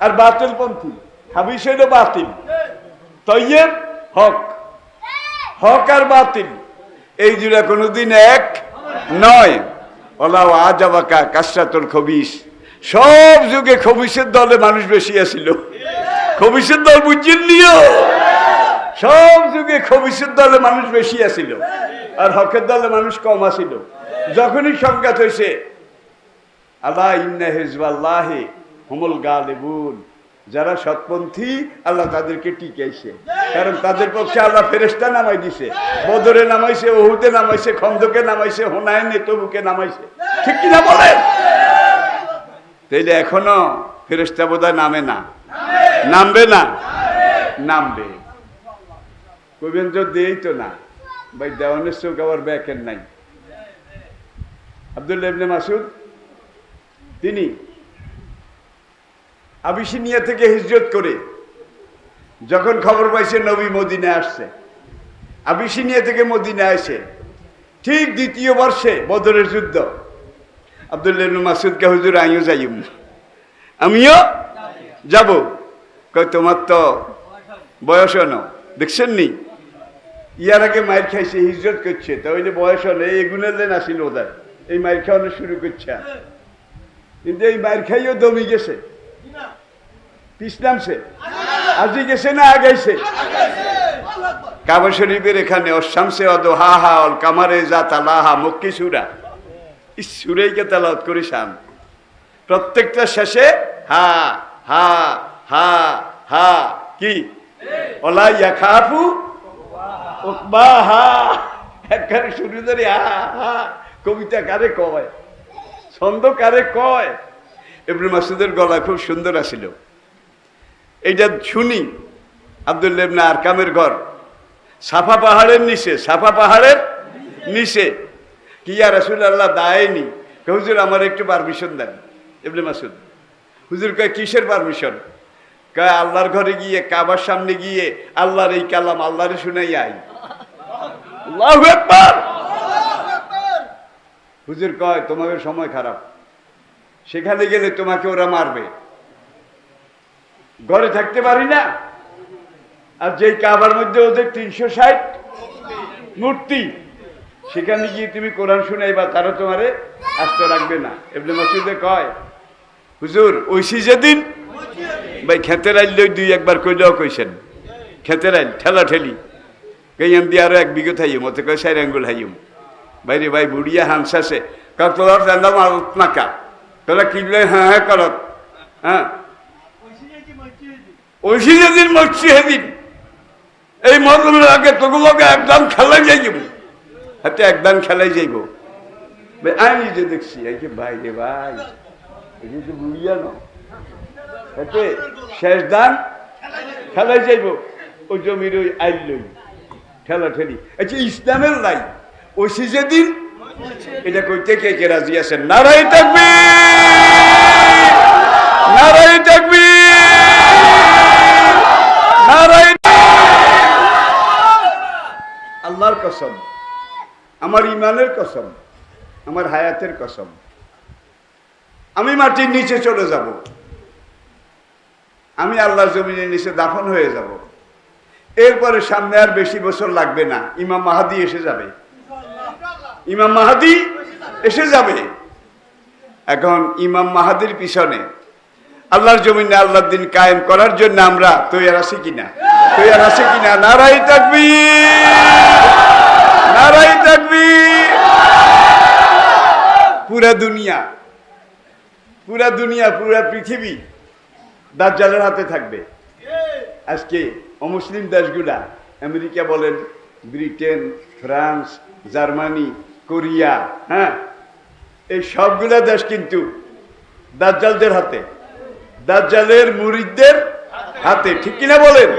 আর বাতিলপন্থী, খাবিস হইল বাতিল, তাইয়্যিব হক, হক আর বাতিল এই দুটা কোনোদিন এক নয়। ওলা আজাবাকা কাসরাতুল খবিস, সব যুগে খবিসের দলে মানুষ বেশি আছিল। খবিসের দল বুঝছেন নিও, সব যুগে খবিসের দলে মানুষ বেশি আছিল আর হকের দলে মানুষ কম আছিল। যখনই সংঘাত হয়েছে, আল্লাহ ইন্না হিজবাল্লাহি হুমুল গালিবুন, যারা সৎপন্থী আল্লাহ তাদেরকে টিকাইছে, কারণ তাদের পক্ষে আল্লাহ ফেরেশতা নামাই দিছে, বদরে নামাইছে, উহুদে নামাইছে, খন্দকে নামাইছে, হুনাইনে, তবুকে নামাইছে, ঠিক কিনা বলেন? তাইলে এখনো ফেরেশতা বোধহয় নামে না, নামবে না, নামবে। কইবেন যে দেই তো না, ভাই দেওয়ানের চোখ আবার ব্যাকের নাই। আব্দুল্লাহ ইবনে মাসউদ তিনি আবিসিনিয়া থেকে হিজরত করে যখন খবর পাইছে নবী মদিনায় আসছে, আবিসিনিয়া থেকে মদিনায় আসে ঠিক দ্বিতীয় বর্ষে বদরের যুদ্ধ। আব্দুল্লাহ ইবনে মাসউদকে, হুজুর আমিও যাইম, আমিও যাব। কই তোমার তো বয়স হনো, দেখছেন নি ইয়ার আগে মাইর খাইছে, হিজরত করছে, তা ওই যে বয়স হলে এগুনের দিন আসিল ওদের, এই মাইর খাওয়ানো শুরু করছে, কিন্তু এই মাইর খাইও দমি গেছে, পিছ নামছে, আজি গেছে না আগাইছে। কাবা শরীফের এখানে অশামসে অদোহাহা অল কামারে জাতালাহা মক্কি সূরা, এই সূরাইকে তেলাওয়াত করি শাম, প্রত্যেকটা শেষে হা হা হা হা কি ওলা ইয়াখাফু উকবাহা, একবারে শুরু ধরে হা হা। কবিতা কারে কয়, ছন্দ কারে কয়? ইবনে মাসউদের গলা খুব সুন্দর আছিল। এইটা শুনি আব্দুল্লাহ ইবনে আরকামের ঘর সাফা পাহাড়ের নিচে, সাফা পাহাড়ের নিচে। কি ইয়া রাসূলুল্লাহ দায়নি, হুজুর আমার একটু পারমিশন দেন। ইবনে মাসউদ, হুজুর কয় কিসের পারমিশন? কয় আল্লাহর ঘরে গিয়ে, কাবার সামনে গিয়ে আল্লাহর এই কালাম আল্লাহরে শুনাই আই। আল্লাহু আকবার। হুজুর কয় তোমাদের সময় খারাপ, সেখানে গেলে তোমাকে ওরা মারবে, ঘরে থাকতে পারি না। আর যেই কাবার মধ্যে ওদের 360 মূর্তি, সেখানে গিয়ে তুমি কোরআন শুনাইবা, তারা তোমারে আস্ত রাখবে না। ইবনে মাসউদে কয় হুজুর ওইসি যেদিন ভাই খেতের আইল দুই একবার কইলেও কইছেন, খেতের আইল ঠেলা ঠেলি কেয়াম দিয়ে আরো 1 বিঘত হাইম, ওতে কয় 4 আঙ্গুল হাইম। বাইরে ভাই বুড়িয়া হানসাসে কাকলার জানলাম আলতনাকা তোরা কিনলে হ্যাঁ হ্যাঁ করত, হ্যাঁ ঐশী যেদিন মরছি সেদিন এই মরণের আগে তোগুলোকে একদম খেলাই যাইব, হাতে একদম খেলাই যাইব। আমি নিজে দেখছি ভাই রে ভাই বুঝিয়া ন হাতে শেষ দান খেলাই যাইব, ওই জমির ওই আইল লই ঠেলা ঠেলি। আচ্ছা ইসলামের লাই ঐশী যেদিন এটা কইতে কে কে রাজি আছেন? নারায়ে তাকবীর, নারায়ে তাকবীর, নারায়ে। আল্লাহর কসম, আমার ইমানের কসম, আমার হায়াতের কসম, আমি মাটির নিচে চলে যাব, আমি আল্লাহর জমিনের নিচে দাফন হয়ে যাব। এরপরে সামনে আর বেশি বছর লাগবে না, ইমাম মাহাদি এসে যাবে, ইমাম মাহাদি এসে যাবে। এখন ইমাম মাহাদির পিছনে আল্লাহর জমিনে আল্লাহর দিন কায়েম করার জন্য আমরা তৈয়ার আছি কিনা? তৈয়ার আছে কিনা? নারায়ে তাকবীর, নারায়ে তাকবীর। পুরা দুনিয়া, পুরা দুনিয়া, পুরা পৃথিবী দাজ্জালের হাতে থাকবে। আজকে অমুসলিম দেশগুলা, আমেরিকা বলেন, ব্রিটেন, ফ্রান্স, জার্মানি, কোরিয়া, হ্যাঁ এই সবগুলা দেশ কিন্তু দাজ্জালদের হাতে, দাজ্জালের মুরিদদের হাতে, ঠিক কিনা বলেন?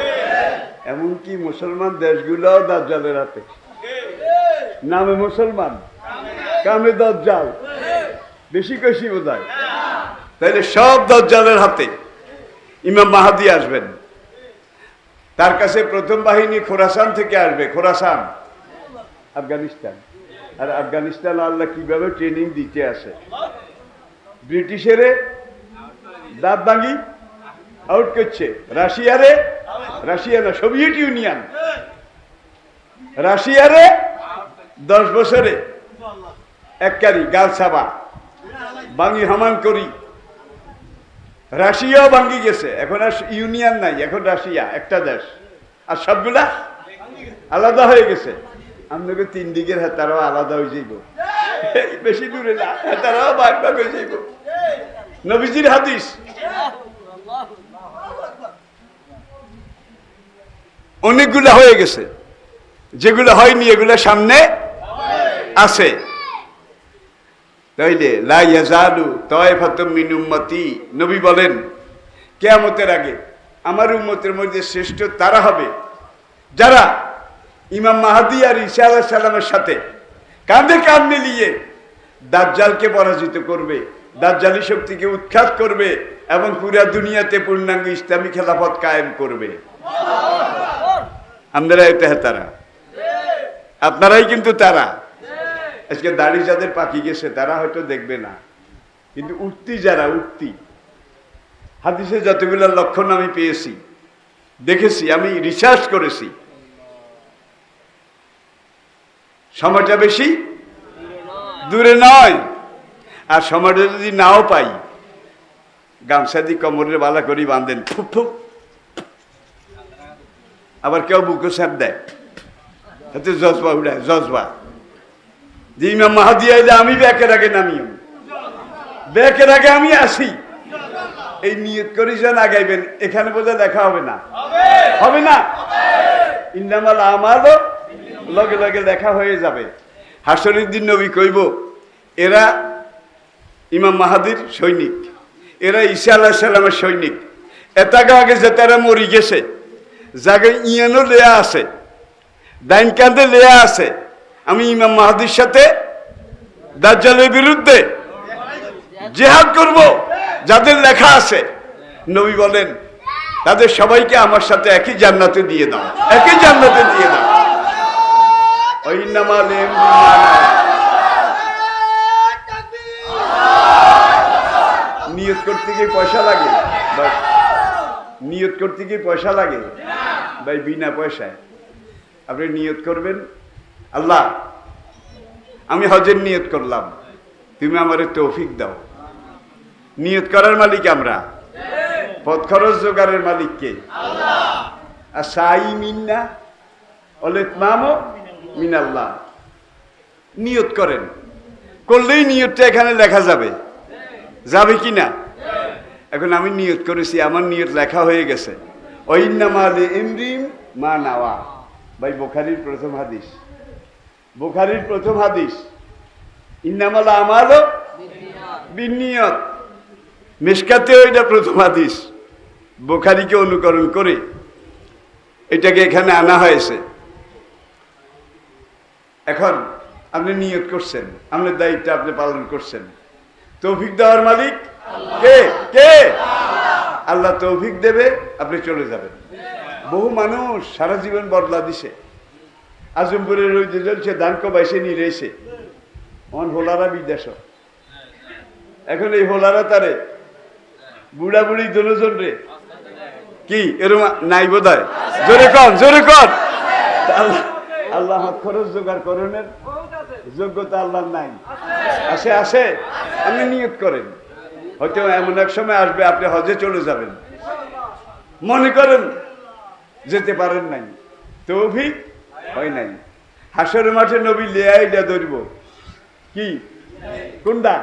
এমনকি মুসলমান দেশগুলাও দাজ্জালের হাতে, নামে মুসলমান কামে দাজ্জাল, বেশি কষি বোঝায়। তাইলে সব দাজ্জালের হাতে। ইমাম মাহাদি আসবেন, তার কাছে প্রথম বাহিনী খোরাসান থেকে আসবে, খোরাসান আফগানিস্তান। আর আফগানিস্তান আল্লাহ কিভাবে ট্রেনিং দিতে আসে, ব্রিটিশেরে দাঁত ভাঙি আউট করছে, রাশিয়ারে, রাশিয়া না সোভিয়েত ইউনিয়ন, রাশিয়ারে 10 বছরে এককারি গাল সাবা ভাঙি হামান করি। রাশিয়াও ভাঙ্গি গেছে, এখন আর ইউনিয়ন নাই, এখন রাশিয়া একটা দেশ, আর সবগুলা আলাদা হয়ে গেছে। আপনাকে 3 দিকের তারাও আলাদা হয়ে যাইব, বেশি দূরে না, তারাও ভাগ ভাগ হয়ে যাইব। নবীজির হাদিস, অনেকগুলা হয়ে গেছে, যেগুলো হয়নি এগুলো সামনে আছে। তাইলে লা ইয়াজালু তায়ফাতুম মিন উম্মতি, নবী বলেন কিয়ামতের আগে আমার উম্মতের মধ্যে শ্রেষ্ঠ তারা হবে যারা ইমাম মাহাদি আর ঈসা আলাইহিস সালামের সাথে কাঁধে কাঁধ মিলিয়ে দাজ্জালকে পরাজিত করবে, দাজ্জালি শক্তিকে উৎখাত করবে এবং পুরা দুনিয়াতে পূর্ণাঙ্গ ইসলামী খেলাফত কায়েম করবে। আপনারা এটা তারা, আপনারাই কিন্তু তারা। আজকে দাড়ি যাদের পাকি গেছে তারা হয়তো দেখবে না, কিন্তু উঠতি যারা, উঠতি হাদিসে যতগুলো লক্ষণ আমি পেয়েছি, দেখেছি, আমি রিসার্চ করেছি, সময়টা বেশি দূরে নয়। আর সময়টা যদি নাও পাই, গামছা দিয়ে কোমরের বালা করি বাঁধেন, ফুপ ফুপ, আবার কেউ বুকে সাপ দেয়, হাতে জজবা উড়ায়, জজবা যে ইমাম মাহাদি আইলে আমি ব্যাকের আগে নামিও, ব্যাকের আগে আমি আসি, এই নিয়ত করি যেন আগাইবেন। এখানে বোঝা দেখা হবে না, হবে না, ইন্নামাল আমালও লগে লগে দেখা হয়ে যাবে। হাসরের দিন নবী কইব এরা ইমাম মাহাদির সৈনিক, এরা ঈসা আলাইহিস সালামের সৈনিক, এটাকে আগে যে তারা মরি গেছে, জায়গায় ইয়ানো লেয়া আছে, ডাইন কাঁধে লেয়া আছে, আমি ইমাম মাহাদির সাথে দাজ্জালের বিরুদ্ধে জিহাদ করব। যাদের লেখা আছে, নবী বলেন তাদের সবাইকে আমার সাথে একই জান্নাতে দিয়ে দাও, একই জান্নাতে দিয়ে দাও। নিয়ত করতে গিয়ে পয়সা লাগে ভাই, নিয়ত করতে গিয়ে পয়সা লাগে ভাই, বিনা পয়সায় আপনি নিয়ত করবেন, আল্লাহ আমি হজের নিয়ত করলাম, তুমি আমারে তৌফিক দাও। নিয়ত করার মালিক আমরা, পথ খরচ জোগাড়ের মালিক কে? আর সাই মিন্না অলেতমামও মিনাল্লাহ। নিয়ত করেন, করলেই নিয়তটা এখানে লেখা যাবে। যাবে কি না? এখন আমি নিয়ত করেছি, আমার নিয়ত লেখা হয়ে গেছে। ওয়াইন্নামা লিইমরিইন মা নাওয়া। ভাই বুখারীর প্রথম হাদিস, বুখারীর প্রথম হাদিস, ইন্নামাল আমালু বিন্নিয়াত। মিশকাতে ওইটা প্রথম হাদিস, বুখারীকে অনুকরণ করে এটাকে এখানে আনা হয়েছে। এখন আপনি নিয়ত করছেন, আপনার দায়িত্ব আপনি পালন করছেন। তৌফিক দেওয়ার মালিক কে? কে? আল্লাহ তৌফিক দেবে, আপনি চলে যাবেন। বহু মানুষ সারা জীবন বদলা দিছে। আজমপুরের ওই দুজন সে দানকো বাইসে নিয়ে রয়েছে, অন হোলারা বিদেশ। এখন এই হোলারা তারে বুড়া বুড়ি দুজন রে কি এরকম নাই বোধ হয়। জোরে কন, জোরে কন। আল্লাহ খরচ জোগাড় করণের যোগ্যতা আল্লাহ নাই। আসে আসে, আপনি নিয়ত করেন, হয়তো এমন এক সময় আসবে আপনি হজে চলে যাবেন, মনে করেন যেতে পারেন নাই, তৌফিক হয় নাই। হাসরের মাঠে নবী লেয়াইডা ধরব কি কোনটা?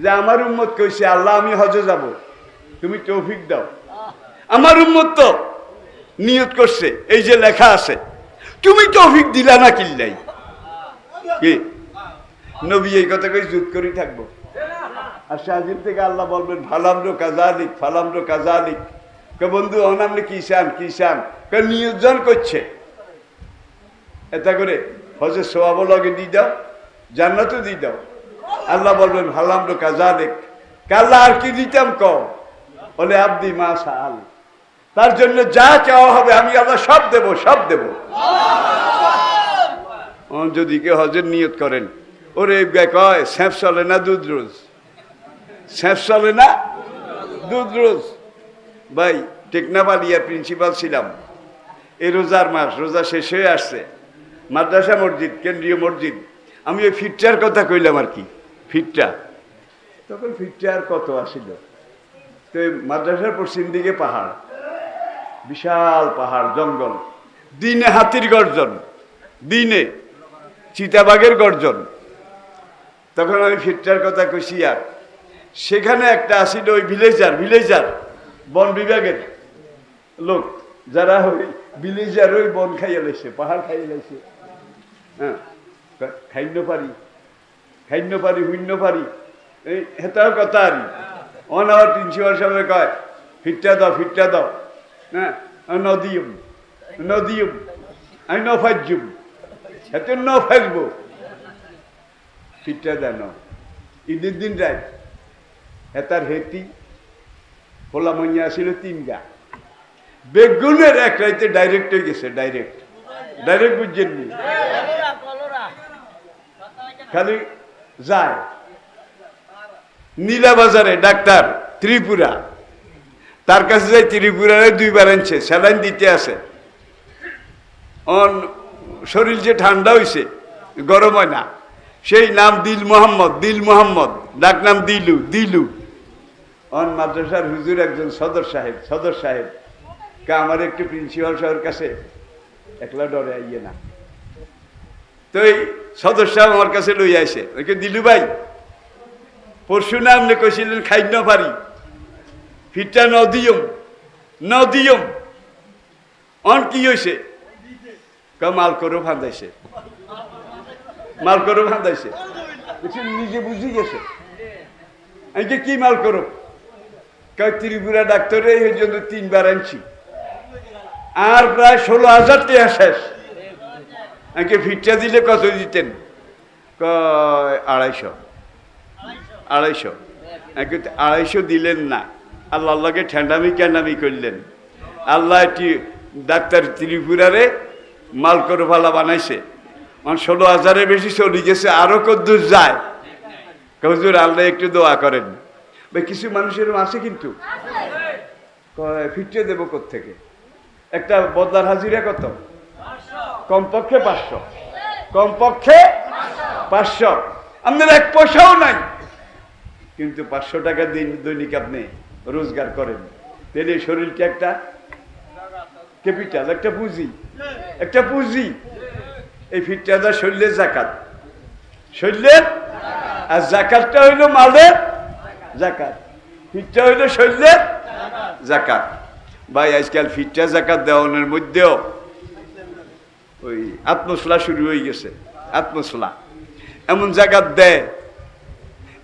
যে আমার উম্মত কইছে আল্লাহ আমি হজে যাব, তুমি তৌফিক দাও। আমার উম্মত তো নিয়ত করছে, এই যে লেখা আছে, তুমি তৌফিক দিলা না কিল্লাই কি? নবী এই কথা কই যুদ্ধ করি থাকবো। আর সাজিদ থেকে আল্লাহ বলবেন ফালামরো কাজালিক, ফালামরো কাজালিক। কে বন্ধু অনামলে কি চান, কি চান? কে নিয়োজন করছে, এটা করে হজের সোয়াব লগে দিয়ে দাও, জান্নাতও দিয়ে দাও। আল্লাহ বলবেন ফালামরো কাজালিক। আল্লাহ আর কি দিতাম কও? বলে আব্দি মা সাল, তার জন্য যা চাওয়া হবে আমি আল্লাহ সব দেব, সব দেব। যদি কেউ হজের নিয়ত করেন, ওরে কয় স্যাঁপ চলে না দুধ রোজ, স্যাঁপ চলে না দুধ রোজ। ভাই টেকনাবালিয়ার প্রিন্সিপাল ছিলাম, এই রোজার মাস, রোজা শেষ হয়ে আসছে, মাদ্রাসা মসজিদ, কেন্দ্রীয় মসজিদ। আমি ওই ফিটটার কথা কইলাম আর কি, ফিটটা তখন ফিটটার কত আসিল। তো মাদ্রাসার পশ্চিম দিকে পাহাড়, বিশাল পাহাড়, জঙ্গল, দিনে হাতির গর্জন, দিনে চিতাবাঘের গর্জন। তখন আমি ফিটটার কথা কইছি। আর সেখানে একটা আসিল ওই ভিলেজার বন বিভাগের লোক, যারা ওই ভিলেজার ওই বন খাইয়া লাইছে, পাহাড় খাইয়া লাইছে। হ্যাঁ, খাইন্য পারি হুইন্য পারি, এই হেতার কথা আর অন আমার প্রিন্সিপাল সাহেব কয় ফিটটা দাও। হ্যাঁ, নদিয়ম আমি নফাজুম, এত নফাজবো, ফিটটা দেন। ঈদের দিন রায় হেতার হেতি হোলা মইয়া আসিল 3 গা, বেগুনের এক রাইতে ডাইরেক্ট হয়ে গেছে, ডাইরেক্ট বুঝছেননি, খালি যায়। নীলা বাজারে ডাক্তার ত্রিপুরা, তার কাছে যাই, ত্রিপুরারে 2 বার আনছে, স্যালাইন দিতে আছে। শরীর যে ঠান্ডা হয়েছে, গরম হয় না। সেই নাম দিল মোহাম্মদ, ডাক নাম দিলু। মাদ্রাসার হুজুর একজন সদর সাহেব কে আমার একটু প্রিন্সিপাল সাহেবের কাছে একলা ডরে আইয়ে না। তো এই সদর সাহেব আমার কাছে লই আইছে, ওকে দিলু ভাই পরশু না আপনি কইছিলেন খাইন্য পারি, ফিটটা নদিয়ম কি হয়েছে? মাল করে ফাঁদাইছে, নিজে বুঝি গেছে। আমি কি মাল করো? ত্রিপুরা ডাক্তারে এই জন্য 3 বার আনছি, আর প্রায় 16,000 টাকা শেষ। আমি ফিটটা দিলে কত দিতেন? 250। 250 দিলেন না, আল্লাহকে ঠেন্ডামি করলেন। আল্লাহ ডাক্তার ত্রিপুরারে মাল করে ভালা বানাইছে, 16,000-এর বেশি চলে গেছে, আরো কদ্দূর যায়। হুজুর আল্লাহ একটু দোয়া করেন। ভাই কিছু মানুষের আছে কিন্তু ফিটে দেবো কোত্থেকে? একটা বদলার হাজিরা কত? কমপক্ষে 500। আপনার 1 পয়সাও নাই, কিন্তু 500 টাকা দৈনিক আপনি রোজগার করেন, তাহলে শরীরকে একটা ক্যাপিটাল, একটা পুঁজি। এই ফিটটা শরীরের জাকাত, আর জাকাতটা হইল মালের জাকাত। ফিটটা হইল শরীরের জাকাত। ভাই আজকাল ফিটটা জাকাত দেওয়ানোর মধ্যেও ওই আত্মসলা শুরু হয়ে গেছে। আত্মসলা এমন জাকাত দেয়,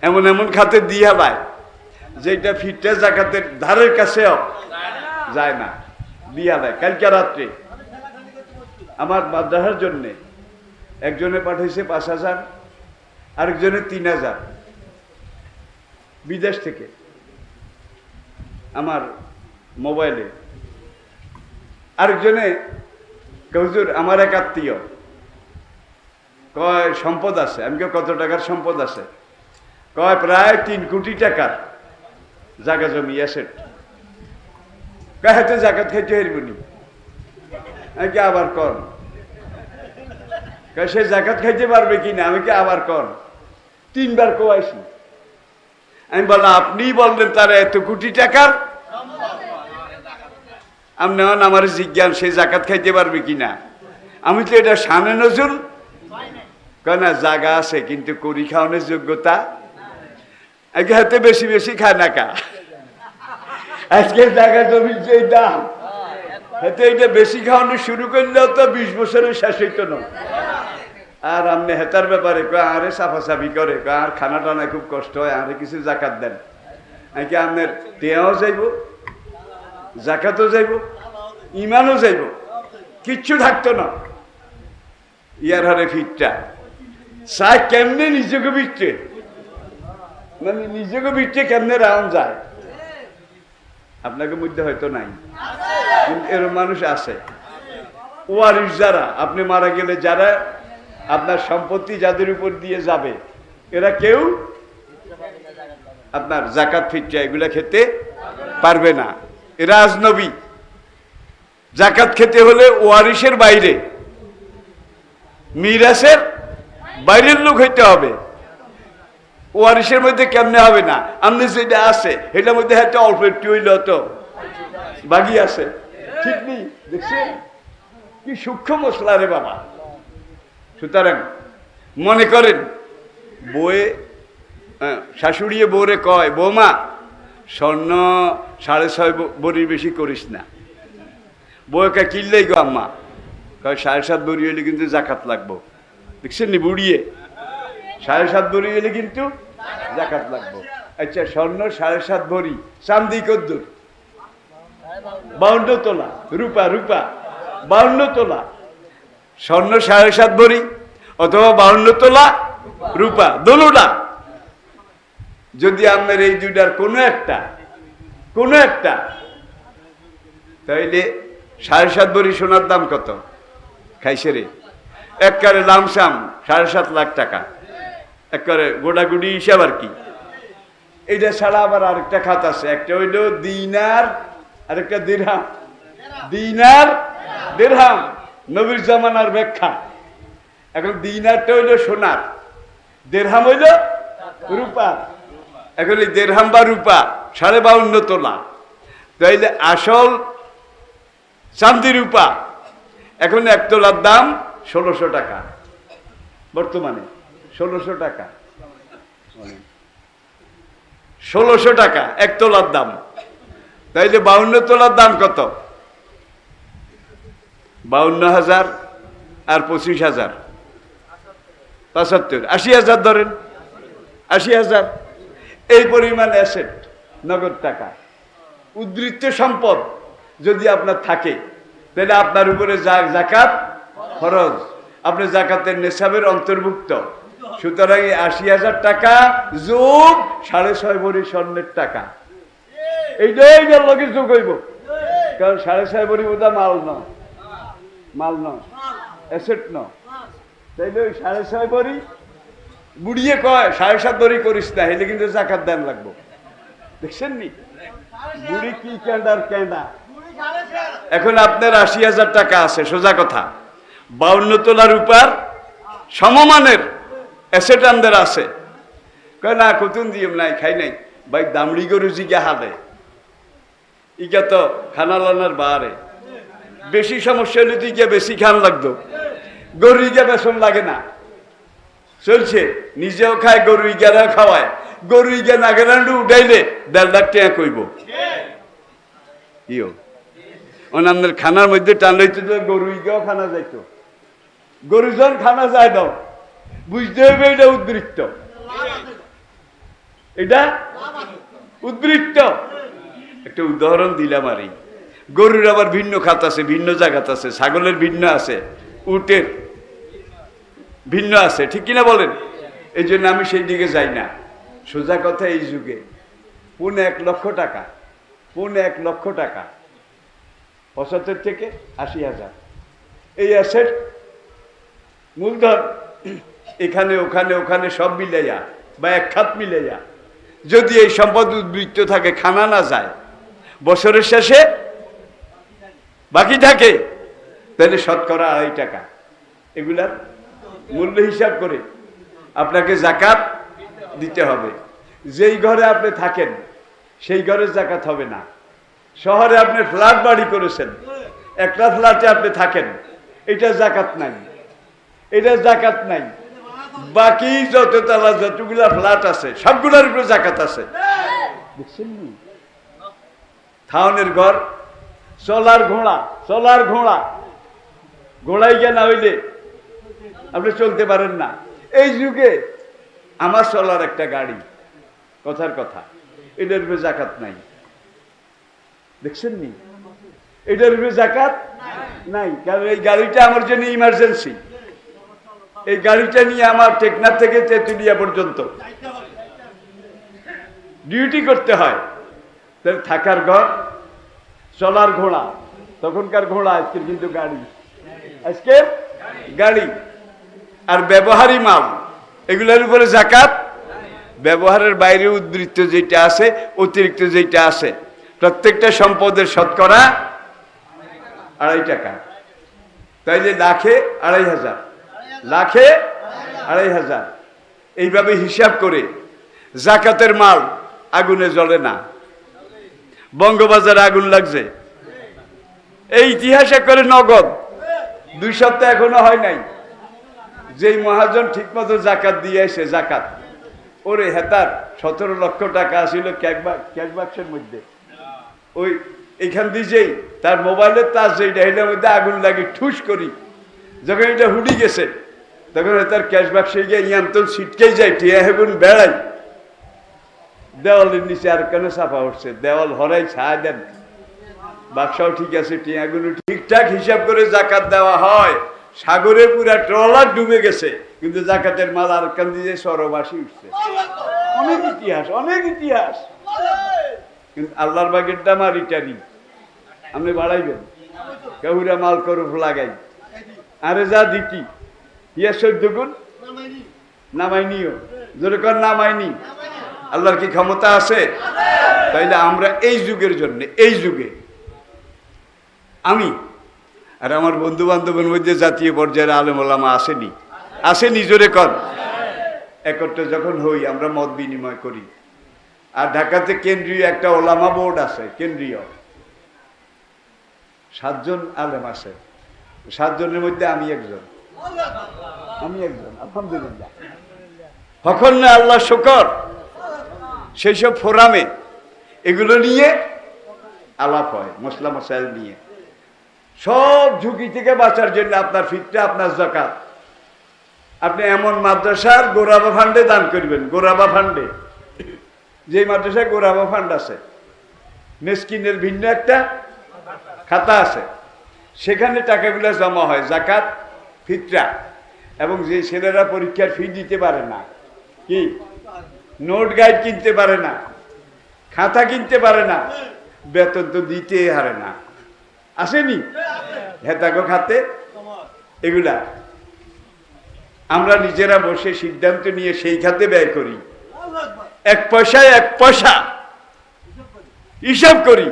এমন এমন খাতে দিয়ে দেয় যেটা ফিটটা জাকাতের ধারের কাছেও যায় না, দিয়া দেয়। কালকে রাত্রে আমার মাদ্রাসার জন্যে একজনে পাঠাইছে 5,000, আরেকজনে 3,000 বিদেশ থেকে আমার মোবাইলে। আরেকজনে হুজুর আমার এক আত্মীয় কয় সম্পদ আছে। আমি কত টাকার সম্পদ আছে? কয় প্রায় 3 কোটি টাকার জায়গা জমি অ্যাসেট। কয় হাতে জাকাত খাইতে হারবনি। আমি কি আবার কর? সে জাকাত খাইতে পারবে কিনা? আমি কি আবার কর? 3 বার কোয়াইছি। আমি বললাম আপনি বললেন তারা এত কোটি টাকার, আপনি আমার জিজ্ঞান সে জাকাত খাইতে পারবে কিনা। আমি তো এটা শানে নজরুল কয় না, জায়গা আছে কিন্তু করি খাওয়ানোর যোগ্যতা আজকে হাতে বেশি বেশি খায় না কা। আজকে জায়গা জমির যে দাম, হাতে এটা বেশি খাওয়ানো শুরু করলেও তো 20 বছরের শেষ হইতো না। আর আপনি হেতার ব্যাপারে কয় আরে সাফাসাফি করে, কয় আর খানা টানা খুব কষ্ট হয়, আরে কিছু জাকাত দেন। নাকি আপনার টেয়াও যাইব, জাকাতও যাইব, ইমানও যাইব, কিচ্ছু থাকতো না। ইয়ার হারে ফিটটা চাই কেমনে নিজেকে বিটছে, মানে নিজেকে বিটছে কেমনে রাউন্ড যায়। আপনাকে মধ্যে হয়তো নাই, কিন্তু এরকম মানুষ আছে। ওয়ারিশ যারা, আপনি মারা গেলে যারা আপনার সম্পত্তি যাদের উপর দিয়ে যাবে, এরা কেউ আপনার জাকাত ফিটটা এগুলা খেতে পারবে না। এরা আজনবী। জাকাত খেতে হলে ওয়ারিশের বাইরে, মিরাসের বাইরের লোক হইতে হবে। ওয়ারিশের মধ্যে কেমনে হবে না? আপনি যেটা আছে এটার মধ্যে হয়তো অল্প একটু হইল তো বাগি আছে, ঠিক নেই। দেখছেন কি সূক্ষ্ম মশলা রে বাবা। সুতরাং মনে করেন বউয়ে শাশুড়িয়ে বউরে কয়, বৌমা স্বর্ণ 6.5 ভরির বেশি করিস না। বউকে কিনলেই গো আম্মা, কয় 7.5 ভরি হইলে কিন্তু জাকাত লাগবো। দেখছেন নি বুড়িয়ে 7.5 ভরি হইলে কিন্তু জাকাত লাগবো। আচ্ছা স্বর্ণ 7.5 ভরি, চান্দি কদ্দুর? 52 তোলা। রূপা 52 তোলা। স্বর্ণ 7.5 ভরি অথবা 52 তোলা রূপা, দোনোটা। যদি আপনার এই দুইটার কোনো একটা তাইলে 7.5 ভরি সোনার দাম কত? খাইছে রে একবারে লামসাম 7.5 লাখ টাকা, একবারে গোটাগুটি হিসাব আর কি। এইটা ছাড়া আবার আরেকটা খাত আছে, একটা হইল দিনার, আরেকটা দিরহাম। দিনার দিরহাম নবীর জামানার ব্যাখ্যা। এখন দিনারটা হইল সোনার, দিরহাম হইল রূপার। এখন এই দিরহাম বা রূপা 52.5 তোলা। তাইলে আসল চান্দি রূপা এখন 1 তোলার দাম 1600 টাকা। বর্তমানে 1600 টাকা, 1600 টাকা 1 তোলার দাম। তাইলে 52 তোলার দাম কত? 52,000 আর 25,000, 75, 80,000 ধরেন। 80,000 এই পরিমাণ অ্যাসেট, নগদ টাকা, উদ্ধৃত সম্পদ যদি আপনার থাকে, তাহলে আপনার উপরে জাকাত ফরজ, আপনি জাকাতের নেশাবের অন্তর্ভুক্ত। সুতরাং 80,000 টাকা যোগ 6.5 ভরি স্বর্ণের টাকা, এইটাই লগে যোগ হইব। কারণ 6.5 ভরি বোধা মাল ন অ্যাসেট ন। তাইলে ওই 6.5 ভরি বুড়িয়ে কয় 7.5 ভরি করিস না, হইলে কিন্তু জাকাত দেন লাগবো। দেখছেন নি বুড়ি কি কেন্ডা। এখন আপনার 80,000 টাকা আছে, সোজা কথা 52 তোলার রূপার সমমানের অ্যাসেট আমাদের আছে। কয় না কতুন দিম নাই, খাই নাই। ভাই দামড়ি গরু জিগা হাদে, ইকা তো খানা লানার বাহারে। বেশি সমস্যা হলে তো ইকা বেশি খান লাগতো, গরু ইকা বেসন লাগে না, চলছে। নিজেও খায়, গরু ইকারাও খাওয়ায়, গরু ইগে নাগেরান্ডু উঠাইলে 1.5 লাখ টাকা কইব ইও অনান্দের খানার মধ্যে টান লইতে তো গরু ইগেও খানা যাইতো গরু যখন খানা যায় দাও বুঝতে হবে এটা উদ্বৃত্ত এটা উদ্বৃত্ত একটা উদাহরণ দিলাম আর গরুর আবার ভিন্ন খাত আছে ভিন্ন জায়গাত আছে ছাগলের ভিন্ন আছে উটের ভিন্ন আছে ঠিক কিনা বলেন এই জন্য আমি সেই দিকে যাই না সোজা কথা এই যুগে 1.5 টাকা 1.5 টাকা 75 থেকে 80,000 এই অ্যাসেট মূলধন এখানে ওখানে ওখানে সব মিলাইয়া বা এক খাত মিলাইয়া যদি এই সম্পদ উদ্বৃত্ত থাকে খানা না যায় বছরের শেষে বাকি থাকে তাহলে শতকরা 2.5 টাকা এগুলার মূল্য হিসাব করে আপনাকে জাকাত দিতে হবে যেই ঘরে আপনি থাকেন সেই ঘরে জাকাত হবে না শহরে আপনি ফ্ল্যাট বাড়ি করেছেন একটা ফ্ল্যাটে আপনি থাকেন এটা জাকাত নাই এটা জাকাত নাই বাকি যত তালা যতগুলা ফ্ল্যাট আছে সবগুলোর উপরে জাকাত আছে দেখছেন নি থাউনের ঘর চলার ঘোড়া ঘোড়াই গিয়ে না হইলে আপনি চলতে পারেন না এই যুগে আমার চলার একটা গাড়ি কথার কথা এটার উপরে জাকাত নাই দেখছেন নি এটার উপরে জাকাত নাই কারণ এই গাড়িটা আমার জন্য ইমার্জেন্সি এই গাড়িটা নিয়ে আমার টেকনাফ থেকে তেঁতুলিয়া পর্যন্ত ডিউটি করতে হয় তাহলে থাকার ঘর চলার ঘোড়া তখনকার ঘোড়া আজকের কিন্তু গাড়ি আজকের গাড়ি আর ব্যবহারী মাল এগুলোর উপরে জাকাত ব্যবহারের বাইরে উদ্বৃত্ত যেটা আছে অতিরিক্ত যেটা আছে প্রত্যেকটা সম্পদের শতকরা 2.5 টাকা তাইলে লাখে 2.5 লাখে 2.5 এইভাবে হিসাব করে জাকাতের মাল আগুনে জ্বলে না বঙ্গবাজারে আগুন লাগছে এই ইতিহাসে করে নগদ 2 সপ্তাহ এখনো হয় নাই যেই মহাজন ঠিক মতো জাকাত দিয়ে আসে জাকাত ওরে হেতার 17 লক্ষ টাকা ছিল ক্যাশ বাক্সের মধ্যে ওই এখান দিয়ে যেই তার মোবাইলের তার যেইটা এটার মধ্যে আগুন লাগে ঠুস করি যখন এটা হুডি গেছে তখন তার ক্যাশ বাক্সে গিয়ে ইয়ান্তল ছিটকেই যায় টিয়া হেগুন বেড়াই দেওয়ালের নিচে আর কেন চাপা উঠছে দেওয়াল হরাই ছায়া দেন বাক্সাও ঠিক আছে টিয়াগুলো ঠিকঠাক হিসাব করে জাকাত দেওয়া হয় সাগরে পুরা ট্রলার ডুবে গেছে কিন্তু জাকাতের মাল আর কান দিয়ে সরবাসী উঠছে অনেক ইতিহাস কিন্তু আল্লাহর বাগের দাম আর ইটারি আপনি বাড়াইবেন কেহুরা মাল করুফ লাগাই আরে যা দিকি ইয়া 14 গুণ নামাইনিও যেরকম নামাইনি আল্লাহর কি ক্ষমতা আছে তাইলে আমরা এই যুগের জন্য এই যুগে আমি আর আমার বন্ধু বান্ধবের মধ্যে জাতীয় পর্যায়ের আলেম ওলামা আসেনি জোরে কর একত্রে যখন হই আমরা মত বিনিময় করি আর ঢাকাতে কেন্দ্রীয় একটা ওলামা বোর্ড আছে কেন্দ্রীয় 7 জন আলেম আছে 7 জনের মধ্যে আমি একজন আলহামদুলিল্লাহ হখন না আল্লাহ শুকর সেই সব ফোরামে এগুলো নিয়ে আলাপ হয় মশলা মশাইল নিয়ে সব ঝুঁকি থেকে বাঁচার জন্য আপনার ফিতরা আপনার যাকাত আপনি এমন মাদ্রাসার গোরাবা ফান্ডে দান করবেন গোরাবা ফান্ডে যে মাদ্রাসায় গোরাবা ফান্ড আছে মেসকিনের ভিন্ন একটা খাতা আছে সেখানে টাকাগুলো জমা হয় যাকাত ফিতরা এবং যে ছেলেরা পরীক্ষার ফি দিতে পারে না কি নোট গাইড কিনতে পারে না খাতা কিনতে পারে না বেতন তো দিতে হারে না আসেনি হেতাগো খাতে এগুলা আমরা নিজেরা বসে সিদ্ধান্ত নিয়ে সেই খাতে ব্যয় করি 1 পয়সায় 1 পয়সা হিসাব করি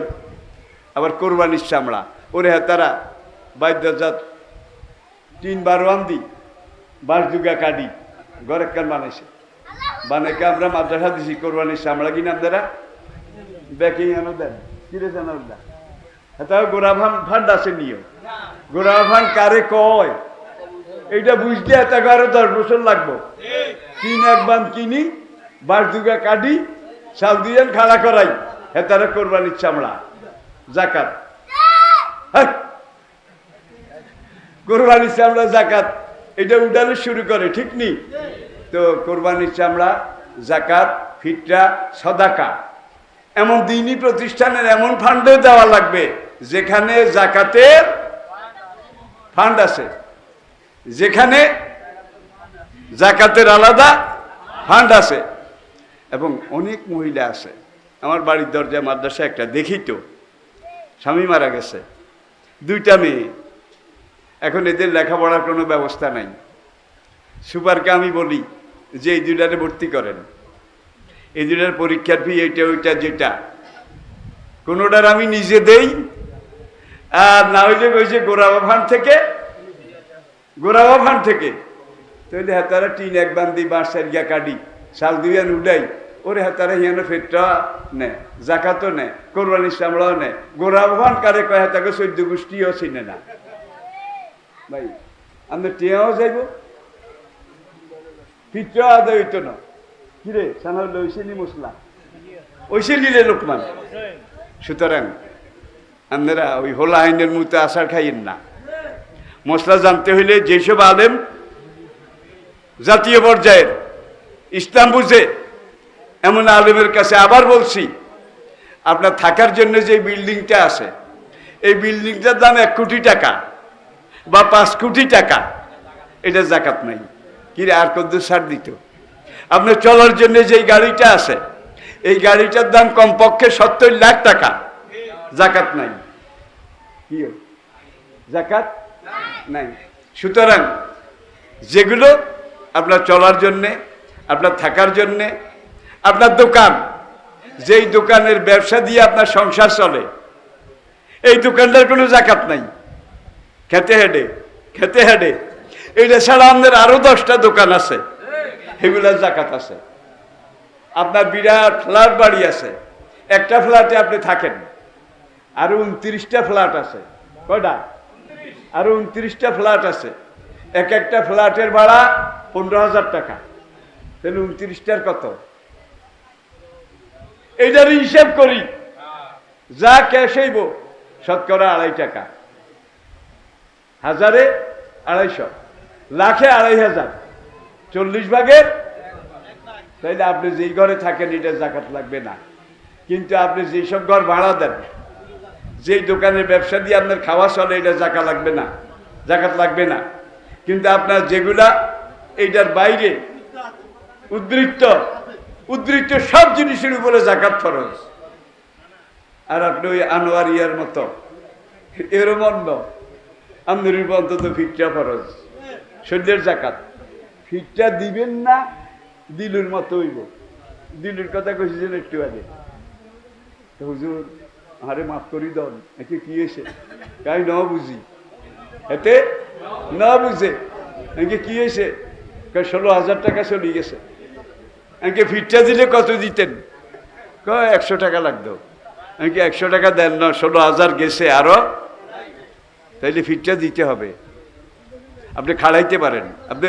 আবার কোরবানির চামড়া ওরে হেতারা বাদ্যজাত 3 বারোয়ান্দি 12 যুগা কাটি ঘরে কান বানাইছে বানাইকে আমরা মাদ্রাসা দিছি কোরবানির চামড়া কিনা আপনারা ব্যাকিং আনো দেন কিরে জানার দা হেতাও গোরাভান ফান্ড আছে নিও গোরাভান কারে কয় এইটা বুঝতে এত 10 বছর লাগবো 3 এক বান কিনি বাস দুগা কাটি চাল দুইজন খাড়া করাই হেতারে কোরবানির চামড়া জাকাত। কোরবানির চামড়া জাকাত এটা উঠানো শুরু করে, ঠিক নি? তো কোরবানির চামড়া জাকাত, ফিতরা, সদাকা এমন দিনী প্রতিষ্ঠানের এমন ফান্ডে দেওয়া লাগবে যেখানে জাকাতের ফান্ড আছে, যেখানে জাকাতের আলাদা ফান্ড আছে। এবং অনেক মহিলা আছে, আমার বাড়ির দরজায় মাদ্রাসা একটা দেখি তো, স্বামী মারা গেছে, দুইটা মেয়ে, এখন এদের লেখাপড়ার কোনো ব্যবস্থা নাই। সুপারকে আমি বলি যে এই দুইটারে ভর্তি করেন, এই দুইটার পরীক্ষার ফি এইটা ওইটা যেটা, কোনোটার আমি নিজে দেই, আর না হইলে কইছে গোরাবা ফান্ড থেকে তাহলে হাতারা টিন এক বান্দি বাঁশের গিয়া কাটি শাল দুইয়ান উডাই ওরে হাতারা হিয়ানো ফেরটা নেয়, জাকাতও নেয়, কোরবানির চামড়াও নেয়, গোরাবা ফান্ড কারে কয় হাতাকে 14 গোষ্ঠীও চিনে না। ভাই আমরা টিয়াও যাইব, ফিটরা আদায় হইতো না, কিরে সানা হইলে ওইসেলি মশলা ওইসেলি রে লোকমান। সুতরাং আপনারা ওই হোলা আইনের মতো আশার খাইয়েন না। মশলা জানতে হইলে যেসব আলেম জাতীয় পর্যায়ের ইসলাম বুঝে এমন আলেমের কাছে, আবার বলছি, আপনার থাকার জন্য যে বিল্ডিংটা আছে এই বিল্ডিংটার দাম 1 কোটি টাকা বা 5 কোটি টাকা, এটা জাকাত নাই। কিরে আর কত ছাড় দিত? আপনার চলার জন্য যে গাড়িটা আছে এই গাড়িটার দাম কমপক্ষে 70 লাখ টাকা, জাকাত নাই। কি জাকাত নাই। সুতরাং যেগুলো আপনার চলার জন্যে, আপনার থাকার জন্যে, আপনার দোকান, যেই দোকানের ব্যবসা দিয়ে আপনার সংসার চলে, এই দোকানটার কোনো জাকাত নাই। খেতে হেডে এইটা ছাড়া আমাদের আরো 10টা দোকান আছে, এগুলার জাকাত আছে। আপনার বিরাট ফ্ল্যাট বাড়ি আছে, একটা ফ্ল্যাটে আপনি থাকেন, আরো 29টা ফ্ল্যাট আছে। কয়টা? আরো 29টা ফ্ল্যাট আছে, এক একটা ফ্ল্যাটের ভাড়া 15,000 টাকা, তাহলে 29টার কত? এইটার হিসাব করি, যা ক্যাশ হইব শতকরা 2.5 টাকা, হাজারে 250, লাখে 2,500, 40 ভাগের। তাইলে আপনি যেই ঘরে থাকেন এটা জাকাত লাগবে না। কিন্তু আপনি যেসব ঘর ভাড়া দেন, যেই দোকানের ব্যবসা দিয়ে আপনার খাওয়া চলে, এটা জাকাত লাগবে না। কিন্তু আপনার যেগুলা এইটার বাইরে উদ্ধৃত সব জিনিসের উপরে জাকাত ফরজ। আর আপনি ওই আনোয়ারিয়ার মতো এরমন্ড আপনার অন্তত ফিটটা ফরজ, শরীরের জাকাত। ফিটটা দিবেন না, দিলুর মতো হইব। দিলুর কথা কইছেন একটু আগে, হুজুর আরে মাফ করি দন, একে কি এসে কাই ন বুঝি, এতে না বুঝে একে কি এসে 16,000 টাকা চলে গেছে। একে ফিটটা দিলে কত দিতেন? 100 টাকা লাগতো। একে 100 টাকা দেন না, 16,000 গেছে আরো, তাইলে ফিটটা দিতে হবে। আপনি খাড়াইতে পারেন, আপনি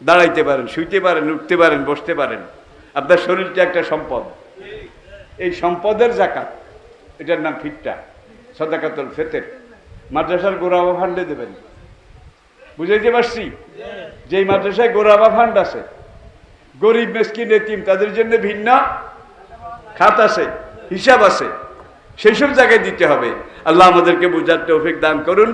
দাঁড়াইতে পারেন, শুইতে পারেন, উঠতে পারেন, বসতে পারেন। আপনার শরীরটা একটা সম্পদ, এই সম্পদের জাকাত, এটার নাম ফিটটা, সাদাকাতুল ফিতর। মাদ্রাসার গোরাবা ফান্ডে দেবেন। বুঝাইতে পারছি? যেই মাদ্রাসায় গোরাবা ফান্ড আছে, গরিব মিসকিন এতিম তাদের জন্য ভিন্ন খাত আছে, হিসাব আছে, সেই সব জায়গায় দিতে হবে। আল্লাহ আমাদেরকে বুঝার তৌফিক দান করুন।